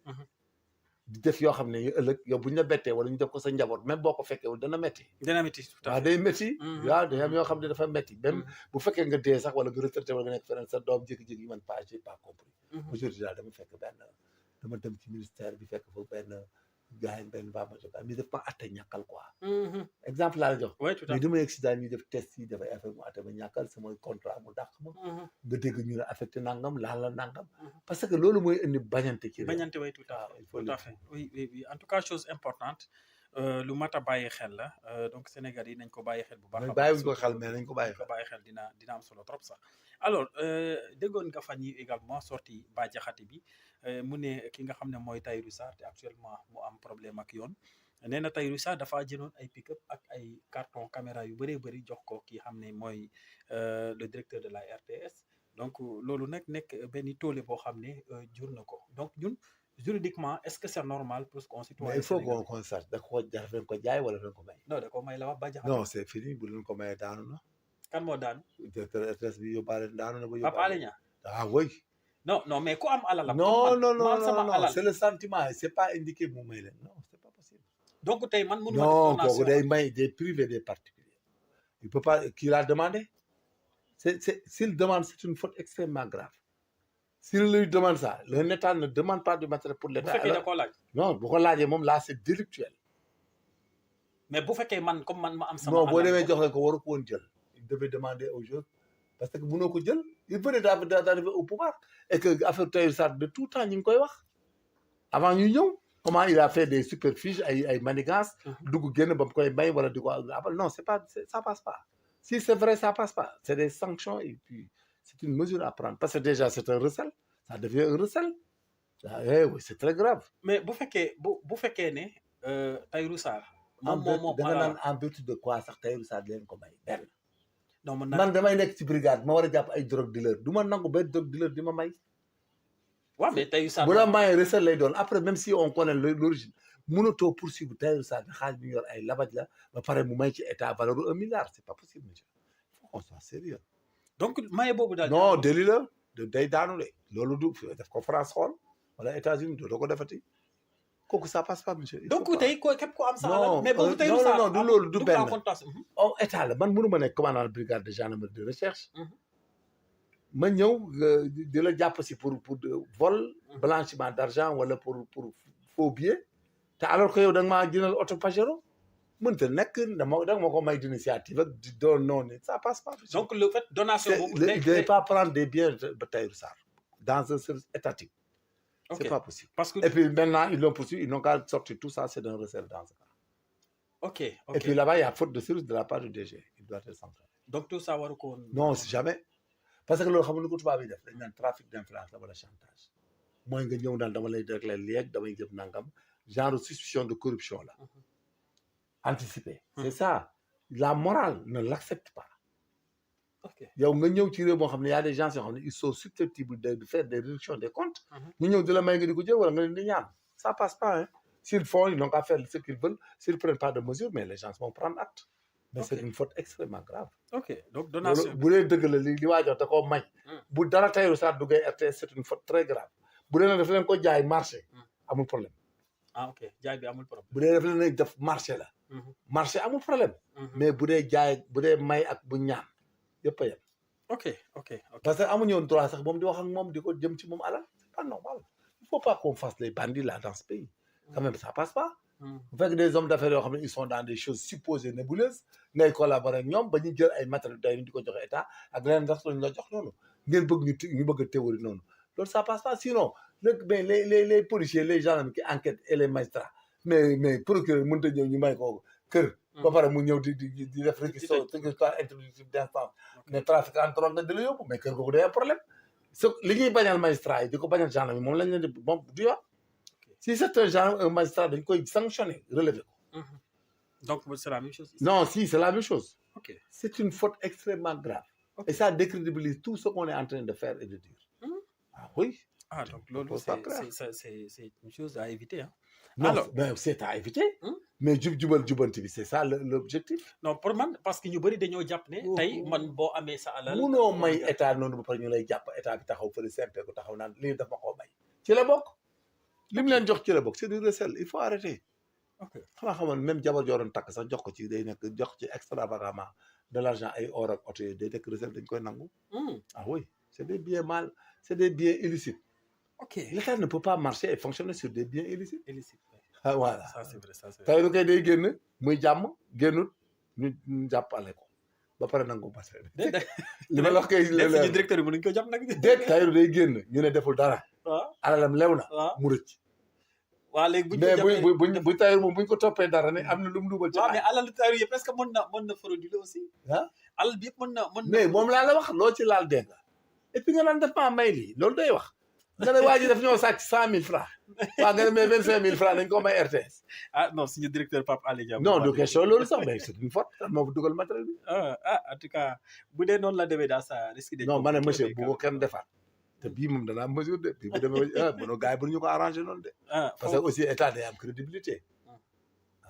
di def yoo xam ne ëllëg yow bu ñu la bettee wala ñu def ko sa njaboot même boo ko fekkee dana métti. dana métti tout à fait waaw day métti. waaw day am yoo xam ne dafa métti même bu fekkee nga dee sax wala nga retraité wala nga nekk feneen sa doom jékki-jékki man pas j'ai pas compris. aujourd'hui daal dama fekk dama dem ci ministère bi fekk foofu gars yi benn bambajoka mi def ma atte ñàkkal quoi. exemple laa la jox. mais dama yegg si daal ñuy def test yi dafay affaire mu atte ma ñàkkal sama contrat mu dàq ma. nga dégg ñu ne affecté nangam laal la nangam. parce que loolu mooy indi bañante ci réew. bañante way tout à fait tout à fait oui en tout cas chose importante lu mat a bàyyi xel la donc Sénégal yi nañ ko bàyyi xel bu baax. mais bàyyiwuñ ko xel mais nañ ko bàyyi xel dina am solo trop sax. alors déggoon nga fan yi également sorti Bah Diakhaté bi mu ne ki nga xam ne mooy Tahirou Sarr te actuellement mu am problème ak yoon nee na Tahirou Sarr dafa jëloon ay pick-up ak ay carton caméra yu bëree bëri jox ko ki xam ne mooy le directeur de la RTS donc loolu nag nekk benn toole boo xam ne jur na ko donc ñun juridiquement est-ce que c'est normal pour qu'on citoyen. mais il faut qu'on sache da ko jaay wala da ko may. non da ko may la wax Bah Diakhaté. non c'est fini bu leen ko mayee daanu na. kan moo daanu. directeur RTS bi yóbbaale daanu na ba yóbbaale. Pape Alé Niang. ah oui. non mais ku am alal. non c'est le sentiment c'est pas indiqué mu may leen non c'est pas possible. donc tey man mënu ma. non kooku day may des privés des particuliers. il peut pas qui l'a demandé. S'il demande c'est une faute extrêmement grave. S'il lui demande ça l'État ne demande pas de matériel pour l'État. bu fekkee da koo laaj. non bu ko laajee moom là c'est délictuel. mais bu fekkee man comme man ma am sama. non boo demee jox leen ko waru ko woon jël. il devait demander aux gens parce que mënoo ko jël il venait d'arriver au pouvoir et que affaire Tahirou Sarr de tout temps ñu ngi koy wax avant ñu ñëw comment il a fait des superficies ay manigances. dugg génn ba mu koy bay wala di ko non c'est pas ça passe pas. si c'est vrai ça passe pas c'est des sanctions et puis c'est une mesure à prendre parce que déjà c'est un recel ça devient un recel. oui c'est très grave. mais bu fekkee ne Tahirou Sarr. moom da nga naan en vertu de quoi sax Tahirou Sarr leen ko may benn. non man damay nekk ci brigade ma war a jàpp ay drogue dealer du ma nangu benn drogue dealer di ma may. waaw mais Tahirou Sarr bu la mayee recel lay doon après même si on connaît l'origine mënatoo poursuivre Tahirou Sarr bi xaalis bi ñu yor ay labaj la ba pare mu may ci état valeur u 1 milliard c'est pas possible monsieur il faut qu'on soit sérieux. donc maye boobu daal. non délit la day daanu de loolu du def ko France xool wala États-Unis doo ko defati kooku ça passe pas monsieur. donc tey képp ko am sa alal mais boobu Tahirou Sarr non du loolu du benn oh état la man mënu ma nekk commandant de brigade de gendarmerie de recherche. ma ñëw di la jàpp si pour vol. blanchiment d'argent wala pour faux billets. te alors que yow da nga maa jëndal auto Pajero mënta nekk da nga ma ko may d'initiative ak di doon noonu ça passe pas. donc le fait donation boobu. il ne pas prendre des biens de Tahirou Sarr dans un service étatique. Okay. C'est pas possible. Parce que... Et puis maintenant, ils l'ont poursuivi, ils n'ont qu'à sortir tout ça, c'est d'un recel dans ce cas. Ok. Et puis là-bas, il y a faute de service de la part du DG. Il doit être central. Donc tout ça, waru ko. Non, jamais. Parce que loolu xam nga ko tubaab yi def dañ naan trafic d'influence la wala chantage. mooy nga ñëw daal dama lay régler léegi damay jëm nangam genre suspicion de corruption là. Anticipé. C'est ça. La morale ne l'accepte pas. yow nga ñëw ci réew moo xam ne y a des gens yoo xam ne ils sont susceptibles de faire des réductions des comptes. ñu ñëw di la may nga di ko jël wala nga leen di ñaan. Ça passe pas hein. S'ils font ils n'ont qu'à faire ce qu'ils veulent s'ils prennent pas de mesures mais les gens vont prendre acte. Mais c'est une faute extrêmement grave. Ok donc donation bu dee dëgg la li waa jox da koo may. bu dara Tahirou Sarr duggee RTS c'est une faute très grave. bu dee nag daf leen ko jaay marché. amul problème. ah ok jaay bi amul problème. bu dee daf leen def marché la. marché amul problème. mais bu dee jaay bu dee may ak bu ñaan yëpp a yem. ok. parce que amuñu woon droit sax moom di wax ak moom di ko jëm ci moom alal c'est pas normal. Il faut pas qu'on fasse les bandits là dans ce pays. Quand même ça passe pas. bu fekk des hommes d'affaires yoo xam ne ils sont dans des choses supposées nébuleuses ngay collaborer ak ñoom ba ñu jël ay matériels day di ko joxe état ak leneen ndax lañ la jox noonu ngeen bëgg ñu bëgg a théorie noonu loolu ça passe pas sinon mais les policiers les gendarmes qui enquêtent et les magistrats mais procureur mënut a ñëw ñu may ko kër. ba pare mu ñëw di def réquisitoire introductif d'instance ne trafiquant en drogue nga di la yóbbu mais kër googu day am problème li ñuy bañal magistrat yi di ko bañal gendarme yi moom lañ leen di moom du yoon. Si c'est un genre, un magistrat, dañ koy sanctionner, relever ko. Donc c'est la même chose. Non, si c'est la même chose. Ok. C'est une faute extrêmement grave. Ok. Et ça décrédibilise tout ce qu'on est en train de faire et de dire. Ah oui. Ah, donc loolu c'est une chose à éviter, hein. Non, Alors, mais c'est à éviter. Mais jubal jubanti bi c'est ça l'objectif. non pour man parce que ñu bëri dañoo jàpp ne tey man boo amee sa alal munoo may état noonu ba pare ñu lay jàpp état bi taxaw fële simple ko taxaw naan lii dafa koo may ci la bokk li mu leen jox ci la bokk c'est du recel il faut arrêter. ok xanaa xamoon même jabar jooroon takk sax jox ko ci day nekk jox ci extravagamment de l'argent ay or ak oto yooyu day nekk recel dañ koy nangu. Ah oui c'est des biens mal c'est des biens illicites. ok L'État ne peut pas marcher et fonctionner sur des biens illicites. illicite Ah voilà. ça c'est vrai ça c'est vrai. tey lu koy day génn muy jàmm génnut ñu jàppale ko ba pare nangu parce que li ma la wax kay suñu directeur yi mënuñ ko jàpp nag. déet Tahirou day génn ñu ne deful dara waaw alalam lew na waaw mu rëcc waaw léegi bu ñu mais bu Tahirou moom bu ñu ko toppee dara ne am na lu mu dugal ci waaw mais alal Tahirou yëpp est-ce que mën na frauduler aussi ah alal bi yëpp mën na mais moom laa la wax loo ci laal dégg nga et puis nga naan def maa may lii loolu day wax nga ne waa ji daf ñoo sàcc 100 000 francs waaw nga ne mais 25 000 francs dañ ko may RTS. ah non suñu directeur Pape Alé Diam non du question loolu sax mais c'est une faute moo fa dugal matériel bi. en tout cas bu dee noonu la demee daal ça risque de. non ma ne monsieur bu ko kenn defaat te bii moom danaa mesure de bii bu demee mënoo gars yi bu ñu ko arrangé noonu de. parce que aussi état day am crédibilité.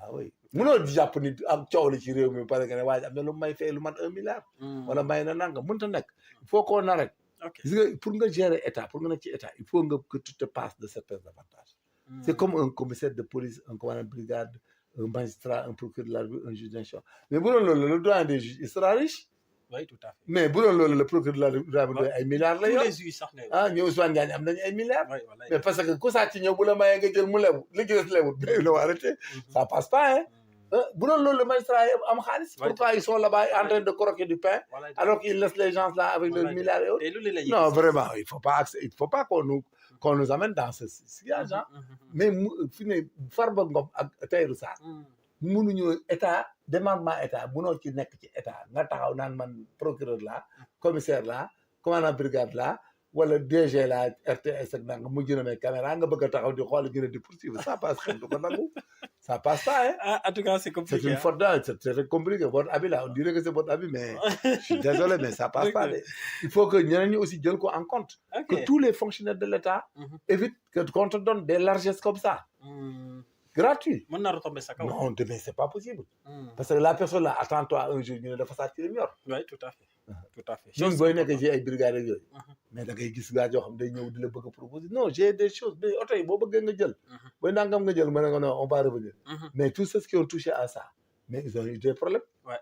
ah oui mënoo jàpp ni am coow la ci réew mi parce que ne waa ji am na lu may fay lu mat 1 milliard. wala may na nanga mënut a nekk il faut qu'on arrête. ok gis nga pour nga gérer état pour nga nekk ci état il faut nga que tu te passes de certains avantages. C'est comme un commissaire de police un commandant de brigade un magistrat un procureur de la République un juge d'instruction mais bu doon loolu le doyen des juges il sera riche. oui tout à fait. mais bu doon loolu le procureur de la République ay milliards la yor. tous les juges sax ne. ah ñoom Ousmane Diagne am nañu ay milliards. oui voilà mais parce que ku sàcc ñëw bu la mayee nga jël mu lew li ci des lewut mais il faut arrêter. Ça passe pas hein. bu doon loolu le magistrat yi am xaalis. pourquoi ils sont là-bas en train de croquer du pain. alors qu'ils laissent les gens là avec leurs milliards et autres. non vraiment il faut pas qu'on nous amène dans ce sillage. mais fi ne Farba Ngom ak Tahirou Sarr. mënuñu état démembrement état mënoo ci nekk ci état nga taxaw naan man procureur la commissaire la commandant brigade la wala DG la RTS ak nanga mu jëna may caméra nga bëgg a taxaw di xool gën a di poursuivre ça passe xel du ko nangu ça passe pas hein. en tout cas c'est compliqué. C'est une faute là c'est très compliqué votre habit là on dirait que c'est votre habit mais je suis désolé mais ça passe pas il faut que ñeneen ñi aussi jël ko en compte. que tous les fonctionnaires de l'État évitent qu'on te donne des largesses comme ça. gratuit. mën naa retomber sa kaw. non mais c'est pas possible. parce que la personne là attends-toi un jour ñu ne dafa sàcc li mu yor. oui tout à fait. tout à fait. ñun booy nekk ci ay brigades ak yooyu. mais da ngay gis gaa joo xam day ñëw di la bëgg a proposer non j'ai des choses mais oto yi boo bëggee nga jël. booy nangam nga jël ma ne ko non on va revenir. mais tous ceux qui ont touché à ça mais ils ont eu des problèmes. ouais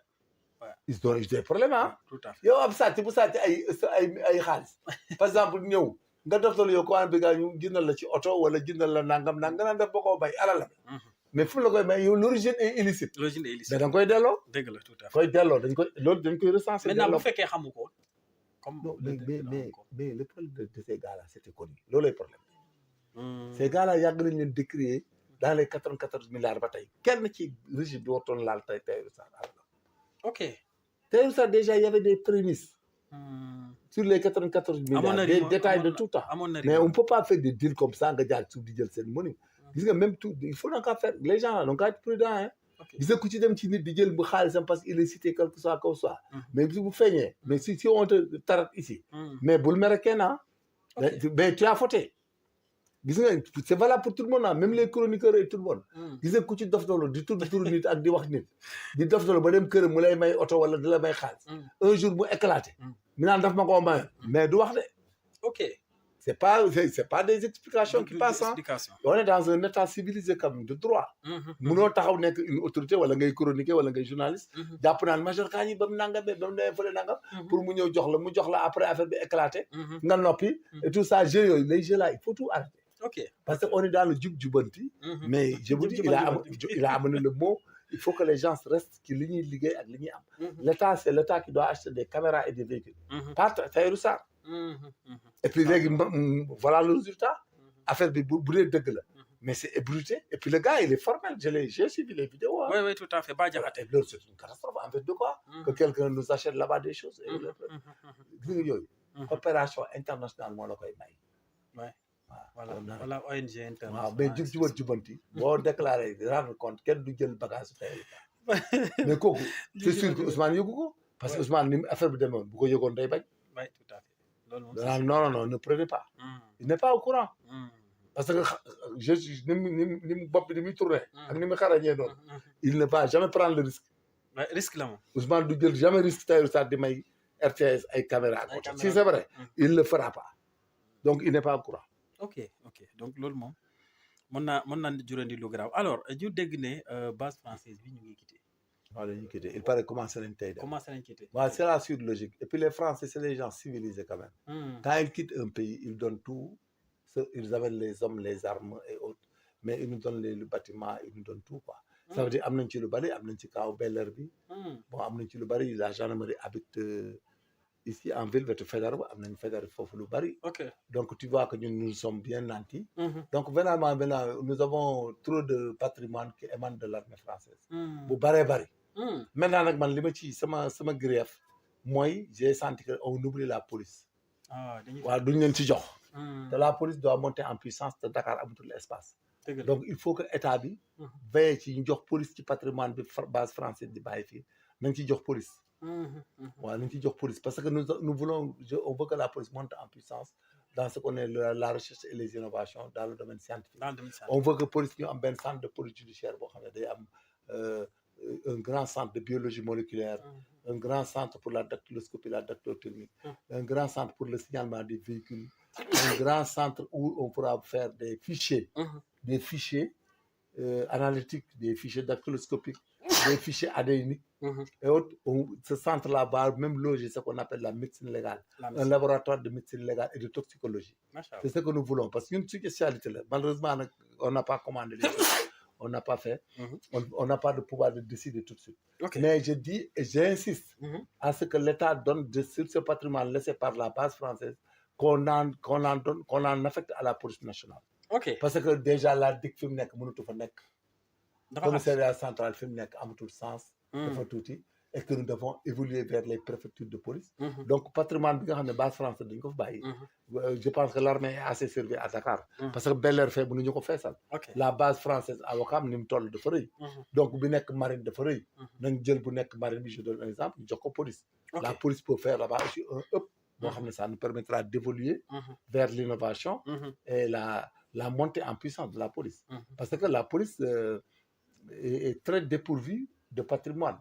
ouais. ils ont eu des problèmes ah. tout à fait. yow ab sàcc bu sàcc ay xaalis par exemple ñëw. nga doftal yow commande bi ñu jëndal la ci oto wala jëndal la nangam nga naan def ba koo bay alal la mais fu la koy may yow l'origine est illicite. l'origine est illicite mais da nga koy delloo. dëgg la tout à fait. koy delloo dañ koy recenser. maintenant bu fekkee xamu ko. comme non mais le problème de ces gars là c'était connu loolooy problème. ces gars là yàgg nañ leen décrier dans les 94 milliards ba tey kenn ci régime bi wartoon laal tey Tahirou Sarr alal. ok Tahirou Sarr déjà y avait des prémices. sur les 94 milliards des détails de tout temps. Mais on ne peut pas faire des deals comme ça nga jaar suuf di jël seen money. gis nga même tout il faut encore faire les gens là donc être prudent hein. gis nga ku ci dem ci nit di jël bu xaalisam parce qu'il est cité quelque soit comme ça. mais bu feeñee mais si on te tarat ici. mais bul mere kenn ah. mais tu as fauté. gis nga c'est valable pour tout le monde ah même les chroniqueurs et tout le monde. gis nga ku ci dof doolo di tudd turu nit ak di wax nit. di dof doolo ba dem këram mu lay may oto wala di la may xaalis. un jour mu éclaté. mi naan daf ma koo mayoon mais du wax de. ok c'est pas des explications qui passent hein. On est dans un état civilisé comme de droit. munoo taxaw nekk une autorité wala ngay chroniquer wala ngay journaliste. jàpp naan major kaa ñi ba mu nangam ba mu demee fële nangam. pour mu ñëw jox la après affaire bi éclaté. nga noppi et tout ça jeux yooyu les jeux là il faut tout arrêter. ok parce que on est dans le jub jubanti. mais je vous dis il a amené le mot. Il faut que les gens restent ci li ñuy liggéey ak li ñuy am. L'État c'est l'État qui doit acheter des caméras et des véhicules. pas Tahirou Sarr. et puis léegi voilà le résultat. affaire bi bu dee dëgg la. mais c'est ébruité et puis le gars il est formel j'ai suivi les vidéos. oui tout à fait Bah Diakhaté. loolu c'est une catastrophe en fait de quoi. que quelqu'un nous achète là-bas des choses. et gis nga yooyu. coopération internationale moo la koy may. voilà ONG internationale. waaw mais jubanti boo déclaré rendre compte kenn du jël bagage Tahirou Sarr. mais kooku c'est sûr que Ousmane yëgu ko parce que Ousmane ni affaire bi demoon bu ko yëgoon day bañ. oui tout à fait loolu moom danaa non non ne prenez pas. il n'est pas au courant. parce que je ni mu bopp bi ni muy tourné. ak ni mu xarañee noonu. il ne va jamais prendre le risque. risque la moom. Ousmane du jël jamais risque Tahirou Sarr di may RTS ay caméra à côté. si c'est vrai il le fera pas donc il n'est pas au courant. ok donc loolu moom mën naa jurandi lu grave alors ñu dégg ne base française bi ñu ngi quitté. waaw dañuy quitté il paraît commencé nañ tey de. commencé nañ quitté. waaw c'est la suite logique et puis les Français c'est les gens civilisés quand même. Quand ils quittent un pays ils donnent tout ils amènent les hommes les armes et autres mais ils nous donnent le bâtiment ils nous donnent tout quoi. ça veut dire am nañ ci lu bari am nañ ci kaw Bel-Air bi. bon am nañ ci lu bari la gendarmerie habite ici en ville wetu Faidherbe am nañ Faidherbe foofu lu bari. ok donc tu vois que ñun nous sommes bien nantis. donc maintenant nous avons trop de patrimoine qui émane de l'armée française. bu baree bari. maintenant nag man li ma ci sama grief mooy j'ai senti que on oublie la police. waaw duñ leen ci jox. te la police doit monter en puissance te Dakar amatul espace. donc il faut que état bi. veille ci ñu jox police ci patrimoine bi base française di bàyyi fii nañ ci jox police. waaw nañ ci jox police parce que nous voulons on veut que la police monte en puissance dans ce qu'on est la recherche et les innovations dans le domaine scientifique. On veut que police ñu am benn centre de police judiciaire boo xam ne day am un grand centre de biologie moléculaire. Un grand centre pour la dactyloscopie, la dactylotechnique. Un grand centre pour le signalement des véhicules. Un grand centre où on pourra faire des fichiers. Des fichiers analytiques, des fichiers dactyloscopiques, des fichiers adéniques. Et autres, ce centre-là va même loger ce qu'on appelle la médecine légale. Un laboratoire de médecine légale et de toxicologie. C'est ce que nous voulons. Parce qu'une spécialité, malheureusement, on n'a pas commandé les choses. On n'a pas fait. On n'a pas de pouvoir de décider tout de suite. Mais je dis et j'insiste à ce que l'État donne sur ce patrimoine laissé par la base française qu'on en affecte à la police nationale. Parce que déjà la DIC fi mu nekk mënatu fa nekk. Commissariat central fi mu nekk amatul sens. dafa tuuti et que nous devons évoluer vers les préfectures de police. Donc patrimoine bi nga xam ne base française dañu ko fa bàyyi. Je pense que l'armée est assez servie à Dakar. Parce que Bel-Air fee mënuñu ko feesal. La base française à Ouakam ni mu toll dafa rëy. donc bu nekk marine dafa rëy. nañ jël bu nekk marine bi je donne un exemple ñu jox ko police. La police peut faire là-bas aussi un hub. boo xam ne ça nous permettra d'évoluer vers l'innovation et la montée en puissance de la police. Parce que la police est très dépourvue de patrimoine.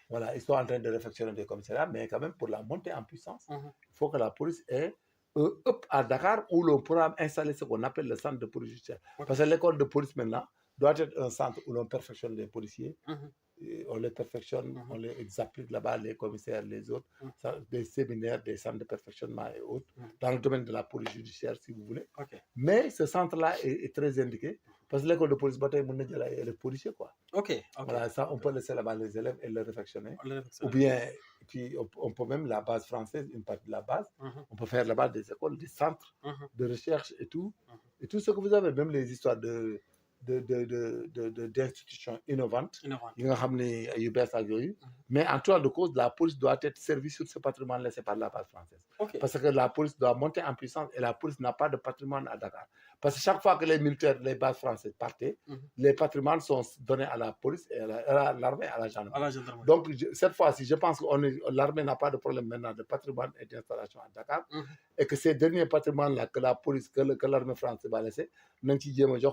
Voilà, ils sont en train de réfectionner des commissariats, mais quand même pour la montée en puissance, il faut que la police ait un hub à Dakar où l'on pourra installer ce qu'on appelle le centre de police judiciaire. Parce que l'école de police maintenant doit être un centre où l'on perfectionne les policiers. On les perfectionne, on les applique là-bas, les commissaires, les autres, des séminaires, des centres de perfectionnement et autres, dans le domaine de la police judiciaire, si vous voulez. Mais ce centre-là est très indiqué, parce que l'école de police, les policiers, quoi. Voilà, ça, on peut laisser là-bas les élèves et le réfectionner. Ou bien, puis on peut même, la base française, une partie de la base, on peut faire là-bas des écoles, des centres de recherche et tout. Et tout ce que vous avez, même les histoires d'institutions innovantes, mais en tout cas de cause, la police doit être servie sur ce patrimoine laissé par la base française. Parce que la police doit monter en puissance et la police n'a pas de patrimoine à Dakar. Parce que chaque fois que les militaires, les bases françaises partaient, les patrimoines sont donnés à la police et à l'armée et à la gendarmerie. Donc cette fois-ci, je pense que l'armée n'a pas de problème maintenant de patrimoine et d'installation à Dakar et que ces derniers patrimoines-là que la police, que l'armée française va laisser,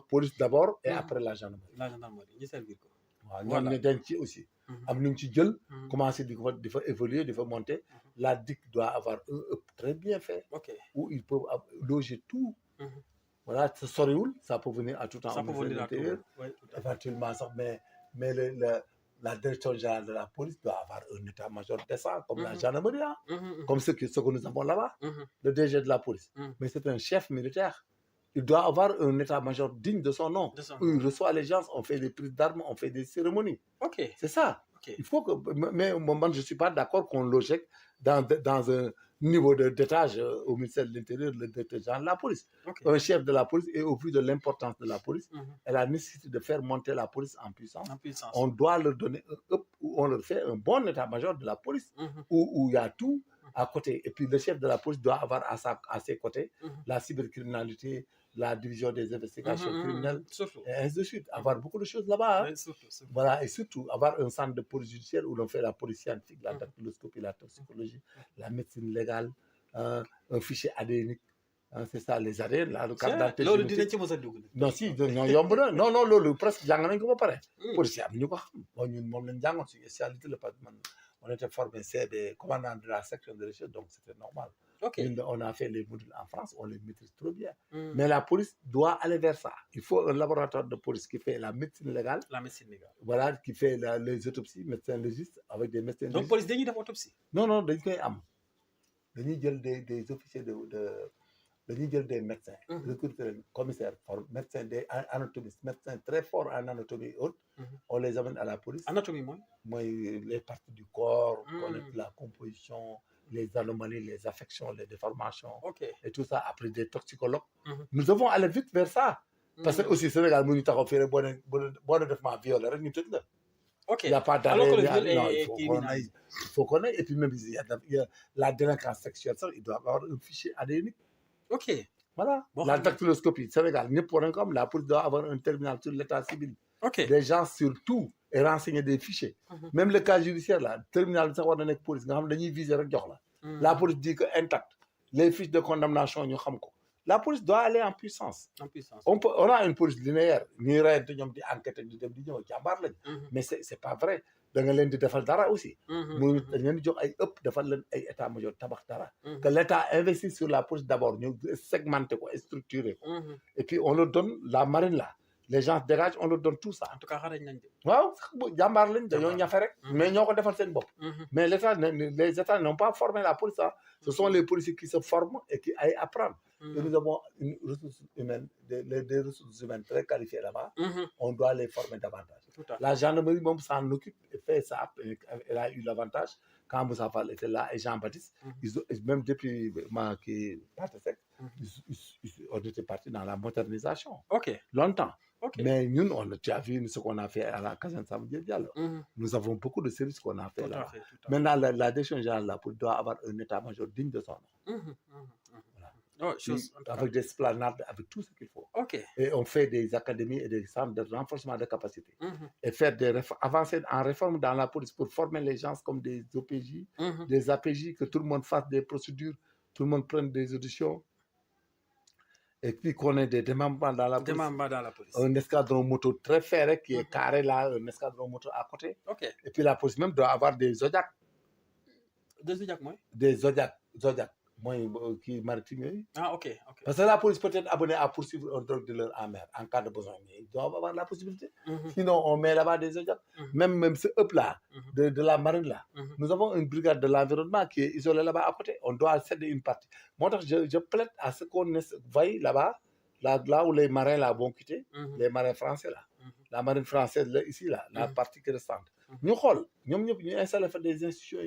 police d'abord et après la gendarmerie. La gendarmerie, ñu servir ko. waaw ñoom ñu denc ci aussi. am nañu ci jël. commencer di fa évoluer di fa monter. La DIC doit avoir un hub très bien fait. Où ils peuvent loger tout. Voilà, ce soriwul, ça peut venir à tout temps. Ça peut venir à tout temps. Éventuellement sax mais la direction générale de la police doit avoir un état-major décent comme la gendarmerie, comme ce que nous avons là-bas. Le DG de la police. Mais c'est un chef militaire. Il doit avoir un état-major digne de son nom. Où il reçoit les gens, on fait des prises d'armes, on fait des cérémonies. C'est ça. Il faut que, mais moi, je ne suis pas d'accord qu'on loge dans un niveau d'étage au ministère de l'Intérieur, le directeur général de la police. Un chef de la police, et au vu de l'importance de la police, et la nécessité de faire monter la police en puissance, on doit leur donner un hub où on leur fait un bon état-major de la police, où il y a tout à côté. Et puis le chef de la police doit avoir à ses côtés la cybercriminalité, la division des investigations criminelles, surtout. et ainsi de suite. Avoir beaucoup de choses là-bas. Hein. Oui, surtout. Voilà, et surtout avoir un centre de police judiciaire où l'on fait la police scientifique, la dactyloscopie, la toxicologie, la médecine légale, un fichier ADN. C'est ça, les ADN, là, le carte d'identité génétique. Non, si, non, yomb na. Non, non, loolu presque jàng nañ ko ba pare. Policier am ñu ko xam. Bon, ñun moom lañ jàngoon suñu spécialité la parce que on était formé CB, commandant de la section de recherche, donc c'était normal. Okay. On a fait les modules en France, on les maîtrise trop bien. Mais la police doit aller vers ça. Il faut un laboratoire de police qui fait la médecine légale. La médecine légale. Voilà, qui fait les autopsies, médecins légistes, avec des médecins légistes. Donc, police dañuy def autopsie? Non, non, dañ koy am. Dañuy jël des officiers dañuy jël des médecins, recruter commissaires, médecins, des anatomistes, médecins très forts en anatomie et autres. On les amène à la police. Anatomie, moi, les parties du corps, connaître la composition, les anomalies, les affections, les déformations, et tout ça, après des toxicologues. Nous devons aller vite vers ça. Parce que aussi, Sénégal, nous avons fait bon développement violé, il n'y a pas d'arrêt. Il faut connaître. Et puis même, il y a la délinquance sexuelle, il doit avoir un fichier ADN. Ok. Voilà. Bon, la dactyloscopie, Sénégal, la police doit avoir un terminal sur l'état civil. Ok. Des gens sur tout et renseigner des fichiers. Même le cas judiciaire, là, terminal de la police, la police dit que intact. Les fiches de condamnation, nous savons. La police doit aller en puissance. On a une police linéaire. Mais ce n'est pas vrai. Da nga leen di defal dara aussi. Muy dañ leen di jox ay defal leen ay état major tabax dara. Que l'état investit sur la police d'abord, ñu segmenter ko, structurer ko. Et puis on leur donne la marine là. Les gens dégagent, on leur donne tout ça. En tout cas, xarañ nañ de. Waaw, jàmbaar lañ dañoo ñafe rek. Mais ñoo ko defal seen bopp. Mais les États n'ont pas formé la police. Hein. Ce sont les policiers qui se forment et qui apprennent. Et nous avons une ressource humaine, des ressources humaines très qualifiées là-bas. On doit les former davantage. La gendarmerie même s'en occupe et fait ça. Elle a eu l'avantage quand Moussa Fall était là et Jean-Baptiste. Même depuis qui on était partis dans la modernisation. Longtemps. Mais nous, tu as vu ce qu'on a fait à la caserne Samuel Diallo. Nous avons beaucoup de services qu'on a fait là. Maintenant, la direction générale là, doit avoir un état-major digne de son nom. Avec des esplanades, avec tout ce qu'il faut. Et on fait des académies et des centres de renforcement de capacité. Et faire avancer en réforme dans la police pour former les gens comme des OPJ, des APJ, que tout le monde fasse des procédures, tout le monde prenne des auditions. Et puis qu'on ait des démembrements dans la police. Un escadron moto très ferré qui est carré là, un escadron moto à côté. Et puis la police même doit avoir des Zodiacs. Des Zodiacs, moi? Des Zodiacs. Moi, qui maritime. Ok. Parce que la police peut être abonnée à poursuivre un drogue dealer en mer en cas de besoin. Ils doivent avoir la possibilité. Sinon, on met là-bas des Zodiacs. Même ce up-là, de la marine là. Nous avons une brigade de l'environnement qui est isolée là-bas à côté. On doit céder une partie. Moi, je plaide à ce qu'on voie là-bas, là où les marins là vont quitter, les marins français là. La marine française là, ici là, la partie qui restante. Nous installons des institutions.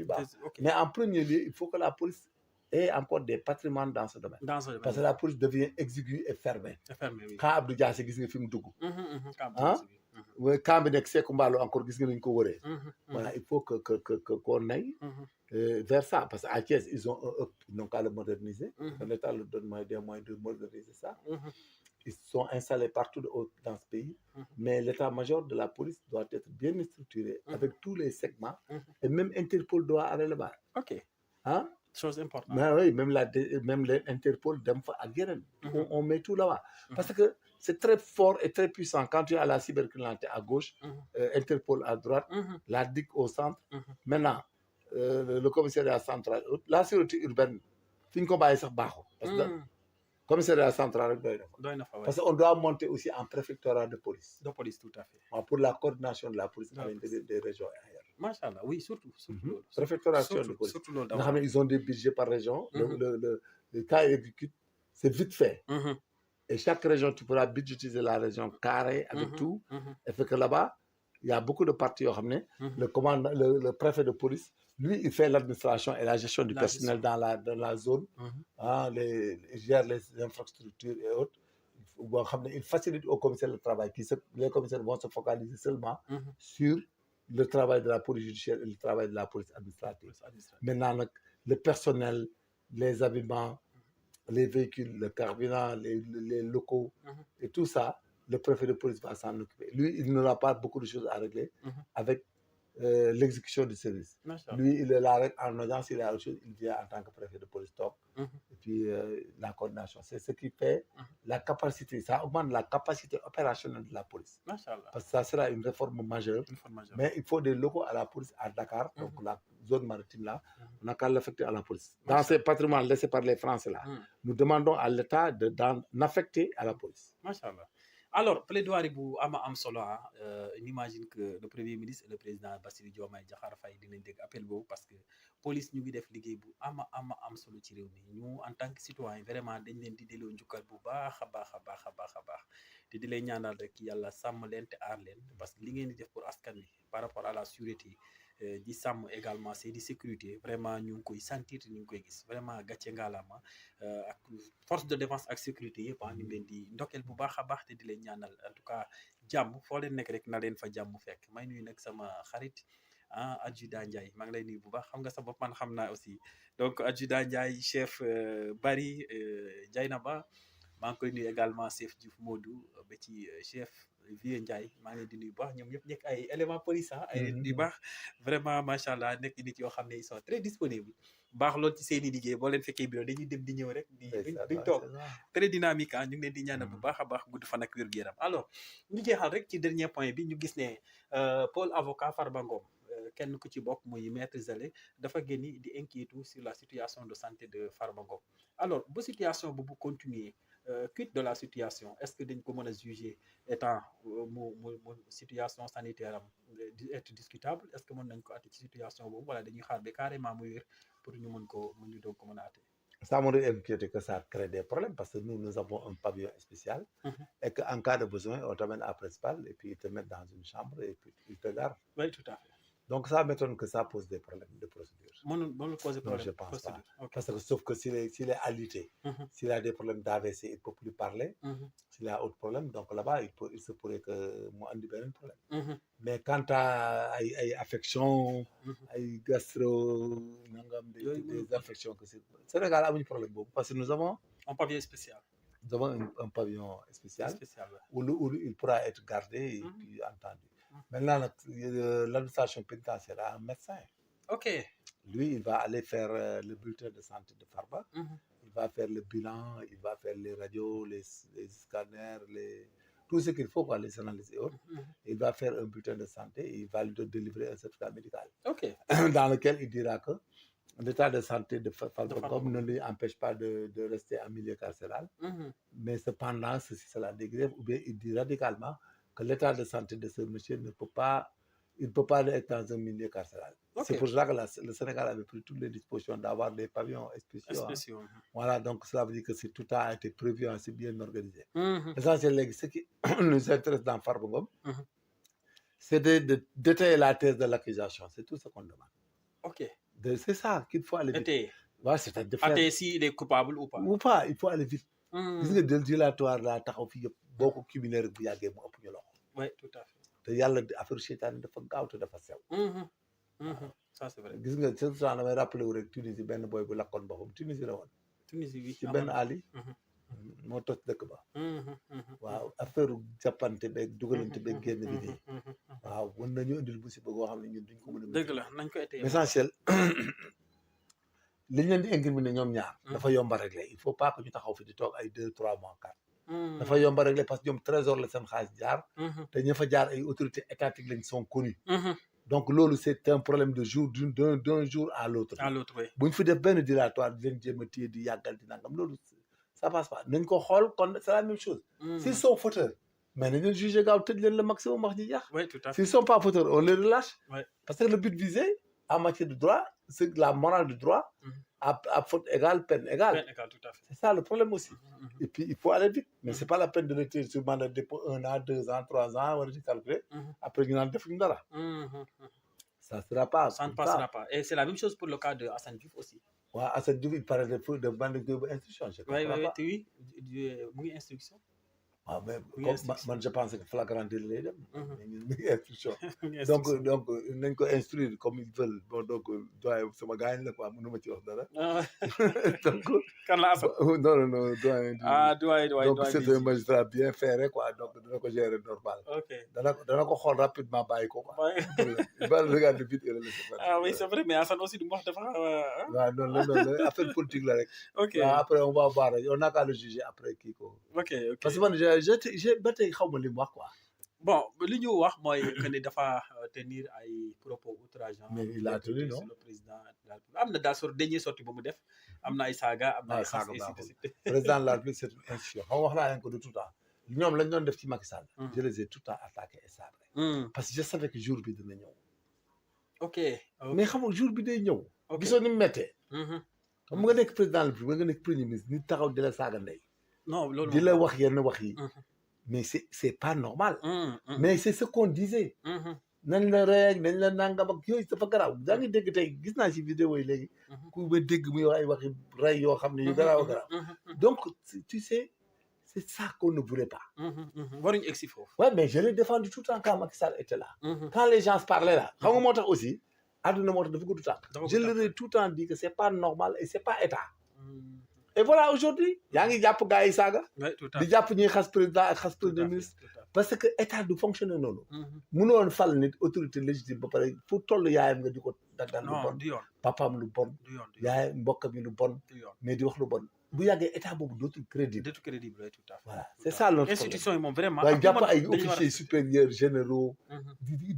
Mais en premier lieu, il faut que la police ait encore des patrimoines dans ce domaine. Parce que la police devient exiguë et fermée. Quand Abdou Diassé gis nga fi mu dugg. Quand bi nekk Sékou Mballo encore gis nga nañu ko wëree. Voilà, il faut qu'on aille vers ça. Parce qu'à Thiès, ils n'ont qu'à le moderniser. L'État leur donne des moyens de moderniser ça. Ils sont installés partout dans ce pays. Mais l'état-major de la police doit être bien structuré avec tous les segments. Et même Interpol doit aller là-bas. Hein? Chose importante. Mais oui, même l'Interpol, on met tout là-bas. Parce que c'est très fort et très puissant. Quand tu as la cybercriminalité à gauche, Interpol à droite, la DIC au centre. Maintenant, le commissariat central, la sécurité urbaine, fin combat est parce que commissariat central, parce qu'on doit monter aussi en préfectorat de police. De police, tout à fait. Pour la coordination de la police avec des régions ailleurs. Machallah, oui, surtout. Préfectoration de police. Ils ont des budgets par région. Le cas exécute, c'est vite fait. Et chaque région, tu pourras budgétiser la région carrée avec tout. Et fait que là-bas, il y a beaucoup de parties. Le préfet de police, lui, il fait l'administration et la gestion du personnel dans la zone. Il gère les infrastructures et autres. Il facilite au commissaire le travail. Les commissaires vont se focaliser seulement sur le travail de la police judiciaire et le travail de la police administrative. Maintenant, le personnel, les habillements, les véhicules, le carburant, les locaux et tout ça, le préfet de police va s'en occuper. Lui, il n'aura pas beaucoup de choses à régler avec l'exécution du service. Lui, il est là en audience, il a autre chose, il vient en tant que préfet de police top. Et puis la coordination, c'est ce qui fait la capacité, ça augmente la capacité opérationnelle de la police. Parce que ça sera une réforme majeure. Mais il faut des locaux à la police à Dakar, donc la zone maritime là, on n'a qu'à l'affecter à la police. Dans ces patrimoines laissés par les Français là, nous demandons à l'État d'en affecter à la police. Machallah. Alors, plaidoirie bu am solo on imagine que le premier ministre et le président Bassirou Diomaye Diakhar Faye dinañ dégg appel boobu parce que police ñu ngi def liggéey bu am solo ci réew mi ñu en tant que citoyen vraiment dañ leen di delloo njukkal bu baax a baax te di lay ñaanal rek yàlla sàmm leen te aar leen parce que li ngeen di def pour askan wi par rapport à la sûreté di sàmm également c'est di sécurité vraiment ñu ngi koy sentir ñu ngi koy gis vraiment gàcce ngaalama ak force de défense ak sécurité yëpp ñu ngi leen di ndokkeel bu baax a baax te di leen ñaanal en tout cas jàmm foo leen nekk rek na leen fa jàmm fekk may nuyu nag sama xarit adjudant Ndiaye maa ngi lay nuyu bu baax xam nga sa bopp man xam naa aussi donc adjudant Ndiaye chef Bari Dieynaba maa ngi koy nuyu également chef Diouf Modou ba ci chef Vieux Ndiaye maa ngi leen di nuyu bu baax ñoom ñëpp nekk ay éléments police ay nit yu baax vraiment macha allah nekk nit yoo xam ne ils sont très disponibles baax lool ci seen i liggéey boo leen fekkee bureau dañuy dem di ñëw rek duñ toog très dynamique ñu ngi leen di ñaanal bu baax a baax gudd fan ak wér-gu-yaram alors ñu jeexal rek ci dernier point bi ñu gis ne Paul avocat Farba Ngom kenn ku ci bokk muy maître Zale dafa génni di inquiéter sur la situation de santé de Farba Ngom alors bu situation bu continuer quid de la situation est-ce que dañ ko mën a juger étant mu situation sanitaire am être discutable est-ce que mën nañ ko atte ci situation boobu wala dañuy xaar ba carrément muy wér pour ñu doog ko mën a atte. Ça m'aurait inquiété que ça crée des problèmes parce que nous avons un pavillon spécial et qu'en cas de besoin on t'amène à principal et puis ils te mettent dans une chambre et puis ils te gardent. Oui, tout à fait. Donc ça m'étonne que ça pose des problèmes de procédure. Non, je pense pas. Okay. Parce que sauf que s'il est alité, s'il a des problèmes d'AVC, il ne peut plus parler. S'il a autre problème, donc là-bas, il se pourrait que moi, on ait un problème. Mais quant à affections, à gastro, des affections, c'est régal à un problème. Parce que nous avons un pavillon spécial. Nous avons un pavillon spécial où il pourra être gardé et puis entendu. Maintenant, l'administration pénitentiaire a un médecin. Ok. Lui, il va aller faire le bulletin de santé de Farba. Il va faire le bilan, il va faire les radios, les scanners, tout ce qu'il faut, quoi, les analyses et autres. Il va faire un bulletin de santé et il va lui délivrer un certificat médical. Ok. Dans lequel il dira que l'état de santé de Farba ne lui empêche pas de rester en milieu carcéral. Mais cependant, ceci, cela dégrève, ou bien il dit radicalement que l'état de santé de ce monsieur ne peut pas être dans un milieu carcéral. Okay. C'est pour ça que le Sénégal avait pris toutes les dispositions d'avoir des pavillons spéciaux. Voilà, donc cela veut dire que tout a été prévu, assez bien organisé. L'essentiel, ce qui nous intéresse dans Farba Ngom, c'est de détailler la thèse de l'accusation. C'est tout ce qu'on demande. Ok. C'est ça qu'il faut aller vite. Ouais, c'est-à-dire de faire... s'il est coupable ou pas. Ou pas, il faut aller vite. Gis nga del dilatoire la taxaw fi yëpp boo ko cumulé rek bu yàggee mu ëpp ñu loxo. Oui, tout à fait. te yàlla affaire seytaane dafa gaaw te dafa sew. Ça c'est vrai. gis nga surtout damay rappelé wu rek Tunisie benn boy bu lakkoon boppam Tunisie la woon. Tunisie oui. ci benn ali. moo toj dëkk ba. waaw affaire jàppante beeg dugalante beeg génn bi nii. waaw mën nañu indil musiba boo xam ne ñun duñ ko mën a. dëgg la nañ ko été. L'essentiel li ñu leen di incriminer ñoom ñaar. dafa yomba régler il faut pas que ñu taxaw fi di toog ay 2-3 mois 4. dafa yomba régler parce que ñoom trésor la seen xaalis jaar. te ña fa jaar ay autorités étatiques lañ sont connus. donc loolu c'est un problème de jour d'un jour à l'autre. Oui. bu ñu fi def benn dilatoire di leen jéem a téye di yàggal di nangam loolu ça passe pas nañ ko xool kon c'est la même chose. s'ils sont fauteurs mais nañ leen juger gaaw tëj leen le maximum wax ji jeex. Oui, tout à fait. s'ils sont pas fauteurs on les relâche. Oui. parce que le but visé en matière de droit c'est la morale du droit. à faute égale, peine égale. Peine égale, tout à fait. C'est ça le problème aussi. Et puis, il faut aller vite. Mais ce n'est pas la peine de le tirer sur mandat de dépôt 1 an, 2 ans, 3 ans, on va calculer. Après, il y a un défi. Ça ne sera pas. Ça ne passera pas. Et c'est la même chose pour le cas de Hassan Diouf aussi. Oui, Hassan Diouf, il parlait de bande d'instruction. Oui, instruction. waaw mais Muy comme instruction. man je pense que flagrant délit lay dem. mais ñun mi ngi instruction. Muy donc instruction. nañ ko instruire comme ils veulent bon donc doyen sama gaañ la quoi mënuma ci wax dara. Ah, donc kan la Assane. non doyen ah doyen donc c'est un Bidji. magistrat bien ferré quoi donc dana ko gérer normal. ok dana ko xool rapidement bàyyi ko quoi. Ouais. il va le regarder vite et le laisser faire. ah oui c'est vrai mais Assane aussi du mu wax dafa ah. waaw noonu la affaire politique la rek. ok waaw après on va voir on n'a qu'à le juger après kii ko. ok ok parce que man j'ai ba tey xaw ma li mu wax quoi. bon li ñu wax mooy que ni dafa tenir ay propos outrageants. mais il a tenu non. sur le président de la République am na daal sor dernier sortie ba mu def am na ay saaga am na ay xas et ainsi de suite. président de la République c'est une institution xam nga wax naa leen ko de tout temps ñoom lañ doon def ci Macky Sall. je les ai tout le temps attaqués et sabrés. parce que je savais que jour bi dina ñëw. ok mais xam nga jour bi day ñëw. ok gisoo ni mu méttee. xam nga nekk président de la République nga nekk premier ministre nit taxaw di la saaga ndey. non loolu di la wax yenn wax yi. Mhm. mais c'est pas normal. Mhm. mais c'est ce qu'on disait. Mhm. nañ la rek nañ la nangam ak yooyu dafa garaaw daa ngi dégg tey gis naa ci vidéo yi léegi. ku ba dégg muy wax ay waxi rey yoo xam ne yu garaaw garaaw. donc tu sais c'est ça qu'on ne voulait pas. waruñu egg si foofu. ouais mais je l'ai défendu tout le temps quand Macky Sall était là. quand les gens parlaient là xam nga moo tax aussi àdduna moo tax dafa gudd tànk. je leur ai tout le temps dit que c'est pas normal et c'est pas état. et voilà aujourd'hui yaa ngi jàpp gars yi saaga. di jàpp ñuy xas président ak xas premier ministre. parce que état du fonctionner noonu. mënoon fal nit autorité légitime ba pare fu toll yaayam nga di ko daggal lu bon. papaam lu bon. yaayam mbokkam yi lu bon. mais di wax lu bon. bu yàggee état boobu dootul crédible. tout à fait. voilà c'est ça notre institution yi moom vraiment. waaye jàpp ay officiers supérieurs généraux.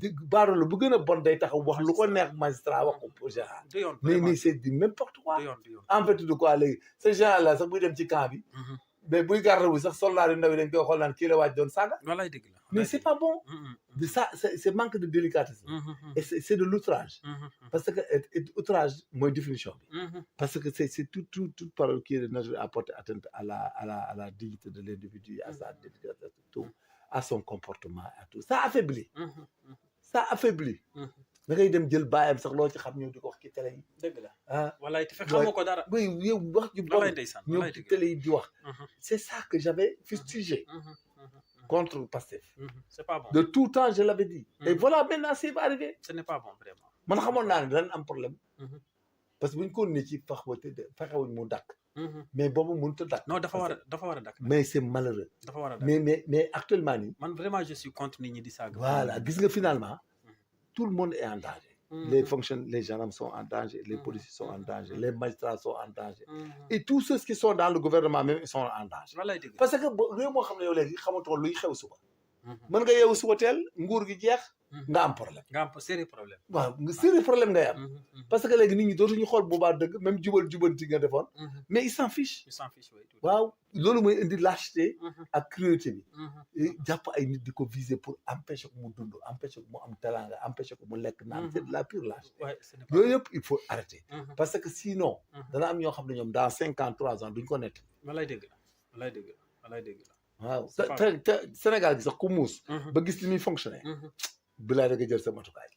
di baadoolo bu gën a bon day taxaw wax lu ko neex magistrat wax ko pour général. mais c'est du n'importe quoi. en fait de quoi léegi ce général là sax buy dem ci camp bi. mais buy garde wu sax soldat yu ndaw yi dañ koy xool naan kii la waaj doon saaga. walaay dëgg la mais c'est pas bon. de ça c'est manque de délicatesse. et c'est de l'outrage. parce que outrage mooy définition bi. parce que c'est toute parole qui est de nature à porter atteinte à la dignité de l'individu, à sa délicatesse, tout, à son comportement, à tout. Ça affaiblit. Ça affaiblit. da ngay dem jël baayam sax loo ci xam ñëw di ko wax ci télé yi. dëgg la ah walaay te fekk xamoo ko dara. oui yow wax ju bon ndeysaan ñëw ci télé yi di wax. c'est ça que j'avais fustigé. contre Pastef. c'est pas bon. de tout temps je l'avais dit. et voilà maintenant c'est arrivé. ce n'est pas bon vraiment. man xamoon naa ne danañ am problème. parce que bu ñu ko nee ci fexewuñ mu dakk. mais boobu mënut a dakk. non dafa war a dakk. mais c'est malheureux. dafa war a dakk mais actuellement nii. man vraiment je suis contre nit ñi di saaga. voilà gis nga finalement. tout le monde est en danger. les gendarmes sont en danger, les policiers sont en danger, les magistrats sont en danger. Et tous ceux qui sont dans le gouvernement même, ils sont en danger. Parce que réew moo xam ne yow léegi xamatoo luy xew suba. mën nga yeewu suba teel nguur gi jeex. nga am problème. nga am sérieux problème. waaw sérieux problème ngay am. parce que léegi nit ñi dootuñu xool boobaa dëgg même jubanti nga defoon. mais ils s'en fichent. oui. waaw loolu mooy indi lâcheté. ak cruauté bi. jàpp ay nit di ko viser pour empêcher ko mu dund empêcher ko mu am talanga empêcher ko mu lekk naan c'est de la pure lâcheté. yooyu yëpp il faut arrêter. parce que sinon. dana am ñoo xam ne ñoom dans 53 ans duñ ko nekk. walaay dëgg la. waaw te Sénégal gi sax ku muus. ba gis ni muy fonctionner. bilaay da nga jël sa matukaay.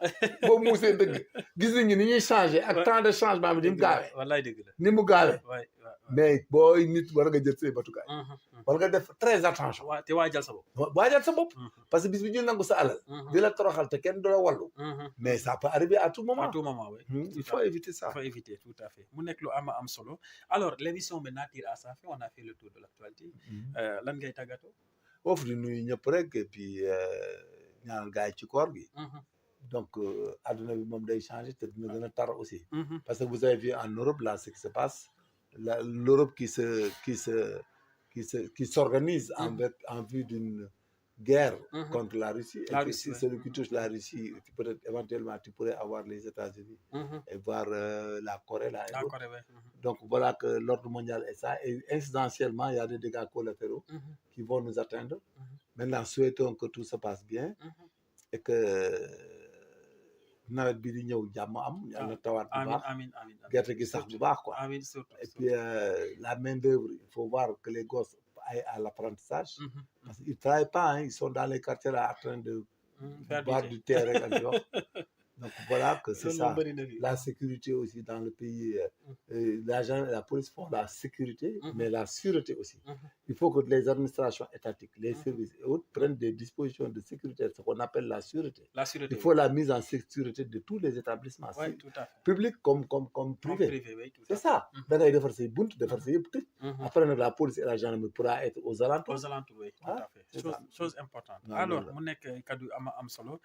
boo muusee dëgg gis nañu ni ñuy changer ak temps de changement bi ni mu gaawee. wallaay dëgg la ni mu gaawee. mais booy nit war nga jël say matukaay. war nga def très attention. te waajal sa bopp. waajal sa bopp. parce que bis bi ñu nangu sa alal. di la toroxal te kenn du la wallu. mais ça peut arriver à tout moment. à tout moment oui. il faut éviter ça. il faut éviter tout à fait mu nekk lu am solo alors l'émission maintenant tire à sa fin on a fait le tour de l'actualité. lan ngay tàggatoo. foofu di nuyu ñëpp rek et puis ñaanal gars yi ci koor gi. donc adduna bi moom day changer te dina gën a tar aussi. parce que vous avez vu en Europe là ce qui se passe l'Europe qui s'organise en vue d'une guerre contre la Russie. Et que si celui qui touche la Russie peut-être éventuellement tu pourrais avoir les États-Unis et voir la Corée là. Donc voilà que l'ordre mondial est ça et incidentiellement il y a des dégâts collatéraux qui vont nous atteindre. Maintenant souhaitons que tout se passe bien et que nawet bi di ñëw jàmm am. yàlla tawaat bu baax amiin gerte gi sax bu baax quoi. amiin surtout et puis la main d'œuvre il faut voir que les gosses aillent à l'apprentissage. parce qu'ils travaillent pas ils sont dans les quartiers là en train de boire du thé rek ak jox Donc voilà que c'est loolu ça. moom bëri na fi. La sécurité aussi dans le pays, l'agent et la police font la sécurité, mais la sûreté aussi. Il faut que les administrations étatiques, les services et autres prennent des dispositions de sécurité, ce qu'on appelle la sûreté. La sûreté, Il faut la mise en sécurité de tous les établissements, oui, tout à fait. publics comme Comme privés. privé, oui, tout à C'est fait. ça. Da ngay defar say bunt, defar say yëpp tëj. Après nag la police et la gendarmerie pourra être aux alentours. Aux alentours, oui, tout Ah, à fait. c'est ça. Chose importante. waaw Alors loolu la. mu nekk kaddu am solo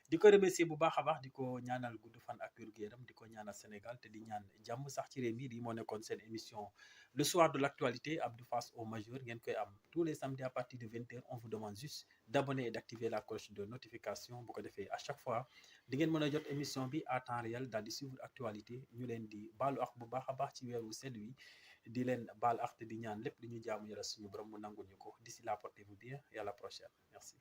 di ko remercier bu baax a baax di ko ñaanal gudd fan ak wér-gu-yaram di ko ñaanal Sénégal te di ñaan jàmm sax ci réew mi lii moo nekkoon seen émission le soir de l'actualité Abdou Face au majeur ngeen koy am tous les samedis à partir de 20h. On vous demande juste d'abonner et d'activer la cloche de notification bu ko defee à chaque fois di ngeen mën a jot émission bi à temps réel daal di suivre actualité ñu leen di baalu ak bu baax a baax ci weeru sedd wi di leen baal ak te di ñaan lépp li ñu jaamu yàlla suñu borom mu nangul ñu ko d'ici là portez-vous bien et à la prochaine. Merci.